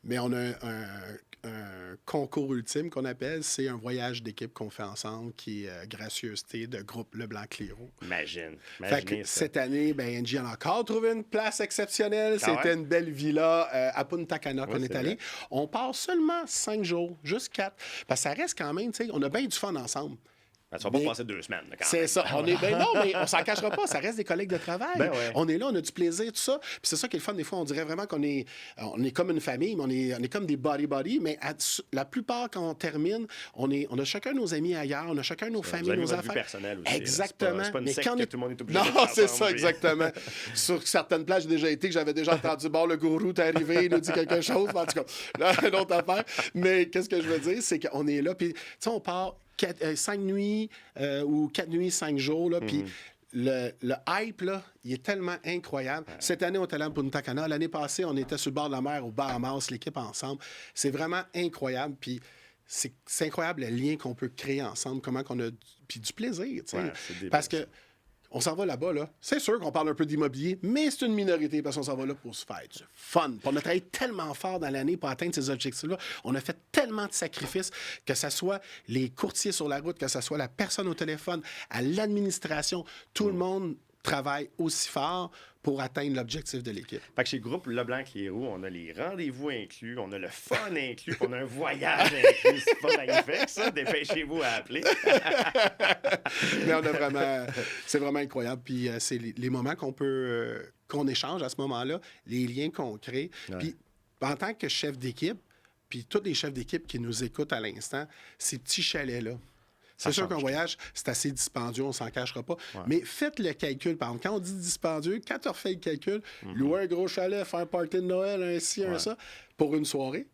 mais on a un concours ultime qu'on appelle, c'est un voyage d'équipe qu'on fait ensemble qui est gracieuseté de groupe Leblanc-Clérou. Imagine cette année, Angie en a encore trouvé une place exceptionnelle. C'était une belle villa à Punta Cana qu'on est allé. On part seulement 5 jours, juste 4. Parce que ça reste quand même, on a bien du fun ensemble. Ça va pas passer 2 semaines. C'est ça. Non, mais on s'en cachera pas. Ça reste des collègues de travail. On est là, on a du plaisir, tout ça. Puis c'est ça qui est le fun. Des fois, on dirait vraiment qu'on est comme une famille, mais on est comme des body-body. Mais la plupart, quand on termine, on a chacun nos amis ailleurs, on a chacun nos familles, nos affaires. Personnelle aussi. Exactement. C'est pas une secte que tout le monde est obligé Non, c'est ça, exactement. Sur certaines plages, j'ai déjà été, que j'avais déjà entendu, le gourou est arrivé, il nous dit quelque chose. En tout cas, là, une autre affaire. Mais qu'est-ce que je veux dire, c'est qu'on est là, puis tu sais, on part 5 nuits ou 4 nuits, 5 jours, là, puis le hype, là, il est tellement incroyable. Cette année, on est allé à Punta Cana. L'année passée, on était sur le bord de la mer, au Bahamas, l'équipe ensemble. C'est vraiment incroyable, puis c'est incroyable le lien qu'on peut créer ensemble, comment qu'on a puis du plaisir, tu sais. Parce que on s'en va là-bas, là. C'est sûr qu'on parle un peu d'immobilier, mais c'est une minorité parce qu'on s'en va là pour se faire du fun. On a travaillé tellement fort dans l'année pour atteindre ces objectifs-là. On a fait tellement de sacrifices, que ce soit les courtiers sur la route, que ce soit la personne au téléphone, à l'administration. Tout le monde travaille aussi fort pour atteindre l'objectif de l'équipe. Fait que chez Groupe Leblanc-Clérou, on a les rendez-vous inclus, on a le fun inclus, puis on a un voyage inclus. C'est pas magnifique, ça? Dépêchez-vous à appeler. Mais on a vraiment... C'est vraiment incroyable. Puis c'est les moments qu'on échange à ce moment-là, les liens qu'on crée. Ouais. Puis en tant que chef d'équipe, puis tous les chefs d'équipe qui nous écoutent à l'instant, ces petits chalets-là, c'est sûr qu'un voyage, c'est assez dispendieux, on s'en cachera pas. Ouais. Mais faites le calcul. Par exemple, quand on dit dispendieux, quand tu refais le calcul, louer un gros chalet, faire un party de Noël, un ci, un ça, pour une soirée,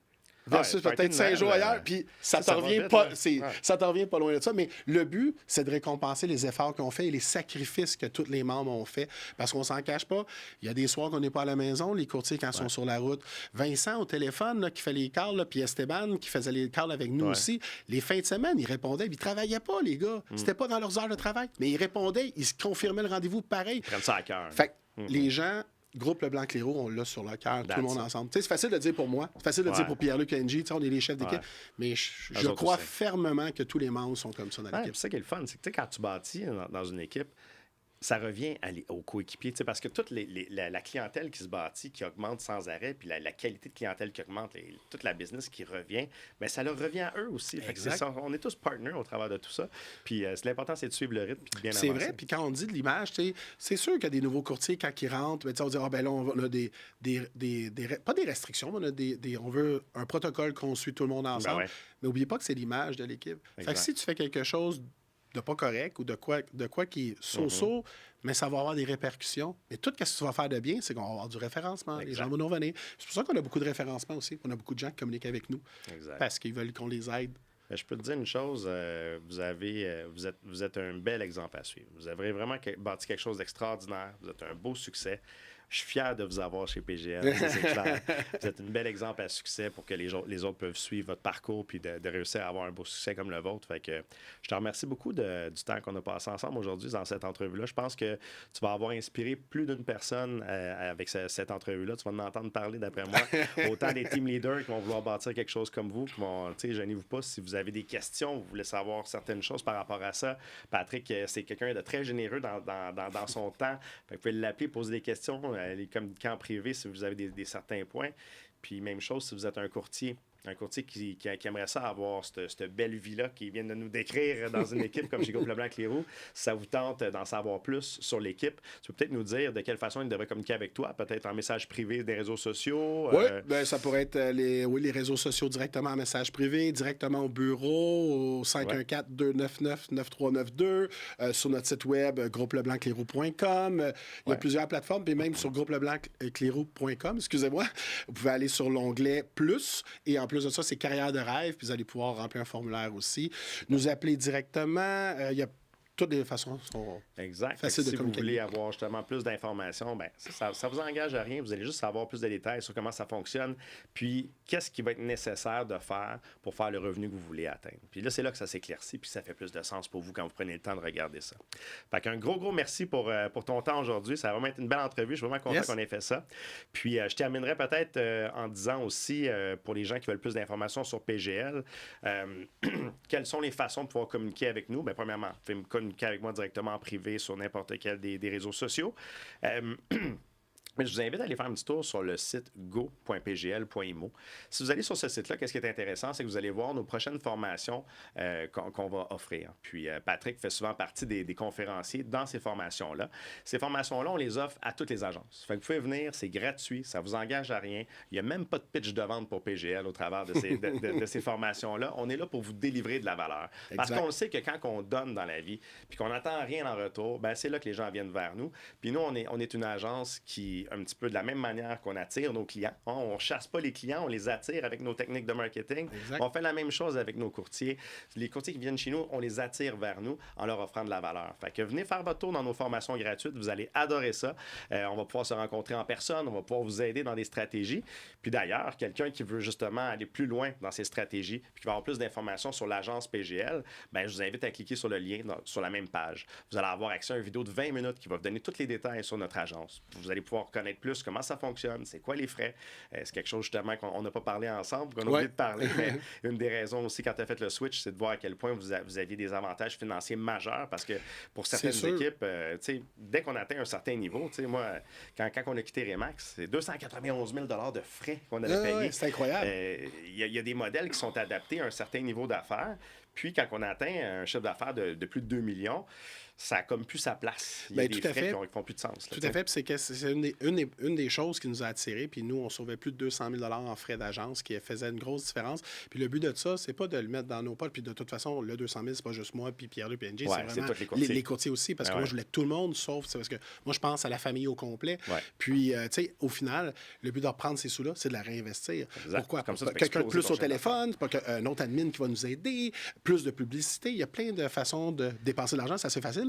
versus party peut-être de 5 Noël, jours ailleurs, puis ça ça t'en va revient vite, pas, là. ça t'en revient pas loin de ça. Mais le but, c'est de récompenser les efforts qu'on fait et les sacrifices que tous les membres ont fait. Parce qu'on s'en cache pas. Il y a des soirs qu'on n'est pas à la maison, les courtiers quand ils sont sur la route. Vincent au téléphone là, qui fait les calls, là, puis Esteban qui faisait les calls avec nous aussi. Les fins de semaine, ils répondaient, puis ils travaillaient pas, les gars. C'était pas dans leurs heures de travail. Mais ils répondaient, ils se confirmaient le rendez-vous pareil. Ils prennent ça à cœur. Fait que les gens, Groupe Leblanc-Clérou, on l'a sur le cœur, tout le monde ensemble. Tu sais, c'est facile de dire pour moi, c'est facile de dire pour Pierre-Luc et Angie, tu sais, on est les chefs d'équipe, mais je crois fermement que tous les membres sont comme ça dans l'équipe. C'est ça qui est le fun, c'est que tu sais, quand tu bâtis dans une équipe, ça revient aux coéquipiers, tu sais, parce que toute la clientèle qui se bâtit, qui augmente sans arrêt, puis la qualité de clientèle qui augmente, toute la business qui revient, bien, ça leur revient à eux aussi. Fait que on est tous partners au travers de tout ça. Puis l'important, c'est de suivre le rythme puis de bien avancer. C'est vrai, puis quand on dit de l'image, tu sais, c'est sûr qu'il y a des nouveaux courtiers, quand ils rentrent, on dit, ben là, on a pas des restrictions, mais on veut un protocole qu'on suit tout le monde ensemble. Ben ouais. Mais n'oubliez pas que c'est l'image de l'équipe. Fait que si tu fais quelque chose de pas correct ou de quoi qui est so-so, mais ça va avoir des répercussions. Mais tout ce que tu vas faire de bien, c'est qu'on va avoir du référencement. Exact. Les gens vont nous revenir. C'est pour ça qu'on a beaucoup de référencement aussi. On a beaucoup de gens qui communiquent avec nous Exact. parce qu'ils veulent qu'on les aide. Je peux te dire une chose, vous êtes un bel exemple à suivre. Vous avez vraiment bâti quelque chose d'extraordinaire. Vous êtes un beau succès. Je suis fier de vous avoir chez PGL, ça, c'est clair. Vous êtes un bel exemple à succès pour que les autres peuvent suivre votre parcours puis de réussir à avoir un beau succès comme le vôtre. Fait que je te remercie beaucoup du temps qu'on a passé ensemble aujourd'hui dans cette entrevue-là. Je pense que tu vas avoir inspiré plus d'une personne avec cette entrevue-là. Tu vas en entendre parler, d'après moi. Autant des team leaders qui vont vouloir bâtir quelque chose comme vous, qui vont, tu sais, gênez-vous pas si vous avez des questions, vous voulez savoir certaines choses par rapport à ça. Patrick, c'est quelqu'un de très généreux dans son temps. Fait que vous pouvez l'appeler, poser des questions. Les communiquer en privé si vous avez des certains points. Puis même chose si vous êtes un courtier qui aimerait ça avoir cette belle vie-là qui vient de nous décrire dans une équipe comme chez Groupe Leblanc-Clérou. Si ça vous tente d'en savoir plus sur l'équipe, tu peux peut-être nous dire de quelle façon il devrait communiquer avec toi, peut-être en message privé des réseaux sociaux. Oui, ben, ça pourrait être les réseaux sociaux directement en message privé, directement au bureau, au 514-299-9392, sur notre site web groupeleblancleroux.com. Il y a plusieurs plateformes, puis même sur groupeleblancleroux.com, excusez-moi, vous pouvez aller sur l'onglet Plus, et en plus de ça, c'est Carrière de rêve, puis vous allez pouvoir remplir un formulaire aussi. Nous appeler directement. Il y a toutes les façons sont faciles de si communiquer. vous voulez avoir justement plus d'informations, ben ça vous engage à rien. Vous allez juste savoir plus de détails sur comment ça fonctionne, puis qu'est-ce qui va être nécessaire de faire pour faire le revenu que vous voulez atteindre. Puis là, c'est là que ça s'éclaircit, puis ça fait plus de sens pour vous quand vous prenez le temps de regarder ça. Fait qu'un gros merci pour ton temps aujourd'hui. Ça va vraiment être une belle entrevue. Je suis vraiment content qu'on ait fait ça. Puis je terminerai peut-être en disant aussi, pour les gens qui veulent plus d'informations sur PGL, quelles sont les façons de pouvoir communiquer avec nous? Bien, premièrement, vous pouvez communiquer avec moi directement en privé sur n'importe quel des réseaux sociaux. Mais je vous invite à aller faire un petit tour sur le site go.pgl.imo. Si vous allez sur ce site-là, qu'est-ce qui est intéressant, c'est que vous allez voir nos prochaines formations qu'on va offrir. Puis Patrick fait souvent partie des conférenciers dans ces formations-là. Ces formations-là, on les offre à toutes les agences. Fait que vous pouvez venir, c'est gratuit, ça ne vous engage à rien. Il n'y a même pas de pitch de vente pour PGL au travers de ces formations-là. On est là pour vous délivrer de la valeur. Parce qu'on sait que quand on donne dans la vie, puis qu'on n'attend rien en retour, ben c'est là que les gens viennent vers nous. Puis nous, on est une agence qui un petit peu de la même manière qu'on attire nos clients. On ne chasse pas les clients, on les attire avec nos techniques de marketing. Exact. On fait la même chose avec nos courtiers. Les courtiers qui viennent chez nous, on les attire vers nous en leur offrant de la valeur. Fait que venez faire votre tour dans nos formations gratuites. Vous allez adorer ça. On va pouvoir se rencontrer en personne. On va pouvoir vous aider dans des stratégies. Puis d'ailleurs, quelqu'un qui veut justement aller plus loin dans ses stratégies puis qui va avoir plus d'informations sur l'agence PGL, bien, je vous invite à cliquer sur le lien sur la même page. Vous allez avoir accès à une vidéo de 20 minutes qui va vous donner tous les détails sur notre agence. Vous allez pouvoir connaître plus comment ça fonctionne, c'est quoi les frais. C'est quelque chose justement qu'on n'a pas parlé ensemble, qu'on a oublié de parler. Mais une des raisons aussi quand tu as fait le switch, c'est de voir à quel point vous aviez des avantages financiers majeurs parce que pour certaines équipes, dès qu'on atteint un certain niveau, moi, quand on a quitté Remax, c'est 291 000 de frais qu'on avait payés. C'est incroyable. Il y a des modèles qui sont adaptés à un certain niveau d'affaires. Puis, quand on atteint un chiffre d'affaires de plus de 2 millions, ça n'a comme plus sa place. Il y a des frais qui ne font plus de sens. Tout à fait. Puis c'est une des choses qui nous a attirés. Puis nous, on sauvait plus de 200 000 en frais d'agence, qui faisait une grosse différence. Puis le but de ça, c'est pas de le mettre dans nos poches. Puis de toute façon, le 200 000, c'est pas juste moi, puis Pierre-Luc, puis NJ, c'est vraiment les courtiers aussi. Parce que moi, je voulais tout le monde, sauf parce que moi, je pense à la famille au complet. Puis, tu sais, au final, le but de reprendre ces sous-là, c'est de la réinvestir. Exact. Pourquoi? Quelqu'un de plus au téléphone, un autre admin qui va nous aider, plus de publicité. Il y a plein de façons de dépenser de l'argent. C'est assez facile.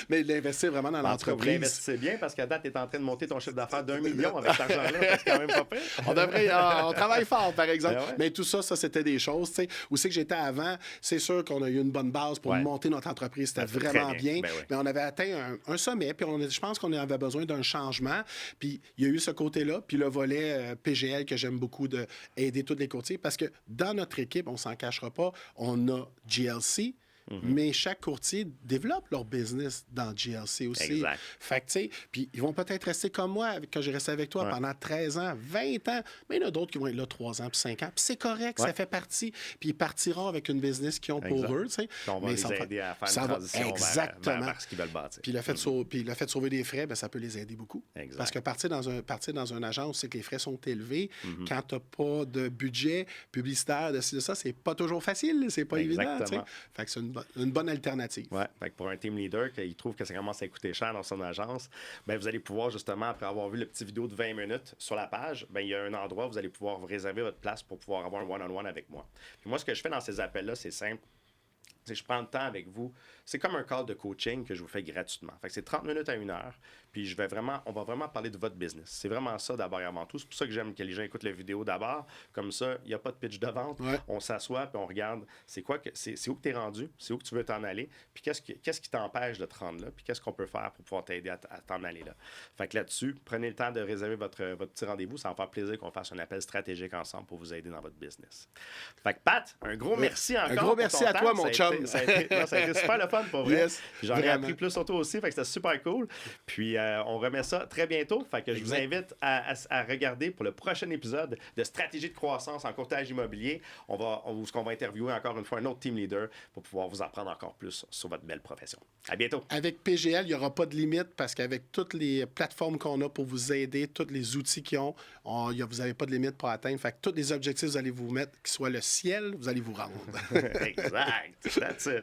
Mais l'investir vraiment dans l'entreprise. Vous l'investissez bien parce qu'à date, tu es en train de monter ton chiffre d'affaires d'1 million avec cet argent-là. C'est quand même pas pire. On travaille fort, par exemple. Mais tout ça, c'était des choses. Tu sais, où c'est que j'étais avant, c'est sûr qu'on a eu une bonne base pour monter notre entreprise. C'était vraiment bien. Mais on avait atteint un sommet. Puis je pense qu'on avait besoin d'un changement. Puis il y a eu ce côté-là. Puis le volet PGL que j'aime beaucoup d'aider tous les courtiers. Parce que dans notre équipe, on s'en cachera pas, on a GLC. Mais chaque courtier développe leur business dans GLC aussi. Exact. Fait que, tu sais, puis ils vont peut-être rester comme moi, quand j'ai resté avec toi pendant 13 ans, 20 ans, mais il y en a d'autres qui vont être là 3 ans puis 5 ans. Puis c'est correct, ça fait partie. Puis ils partiront avec une business qu'ils ont pour eux, tu sais. On va les aider à faire une transition vers ce qu'ils veulent bâtir. Puis le fait de sauver des frais, bien, ça peut les aider beaucoup. Exact. Parce que partir dans une agence, c'est que les frais sont élevés. Quand tu n'as pas de budget publicitaire de ça, c'est pas toujours facile, c'est pas évident, tu sais. Fait que c'est une bonne alternative. Oui, pour un team leader qui trouve que ça commence à coûter cher dans son agence, bien, vous allez pouvoir justement, après avoir vu le petit vidéo de 20 minutes sur la page, bien, il y a un endroit où vous allez pouvoir vous réserver votre place pour pouvoir avoir un one-on-one avec moi. Puis moi, ce que je fais dans ces appels-là, c'est simple. C'est que je prends le temps avec vous. C'est comme un call de coaching que je vous fais gratuitement. Fait que c'est 30 minutes à 1 heure. Puis on va vraiment parler de votre business. C'est vraiment ça d'abord et avant tout. C'est pour ça que j'aime que les gens écoutent la vidéo d'abord. Comme ça, il n'y a pas de pitch de vente. On s'assoit puis on regarde c'est où que tu es rendu, c'est où que tu veux t'en aller, puis qu'est-ce qui t'empêche de te rendre là, puis qu'est-ce qu'on peut faire pour pouvoir t'aider à t'en aller là. Fait que là-dessus, prenez le temps de réserver votre petit rendez-vous. Ça va me faire plaisir qu'on fasse un appel stratégique ensemble pour vous aider dans votre business. Fait que Pat, un gros merci encore. Un gros merci à toi, mon chum. Ça a été super le fun pour vrai. J'en ai appris plus sur toi aussi, fait que c'était super cool. Puis on remet ça très bientôt. Fait que je vous invite à regarder pour le prochain épisode de Stratégie de croissance en courtage immobilier. On va interviewer encore une fois un autre team leader pour pouvoir vous apprendre encore plus sur votre belle profession. À bientôt. Avec PGL, il n'y aura pas de limite parce qu'avec toutes les plateformes qu'on a pour vous aider, tous les outils qu'ils ont, vous n'avez pas de limite pour atteindre. Fait que tous les objectifs que vous allez vous mettre, qu'ils soient le ciel, vous allez vous rendre. Exact. That's it.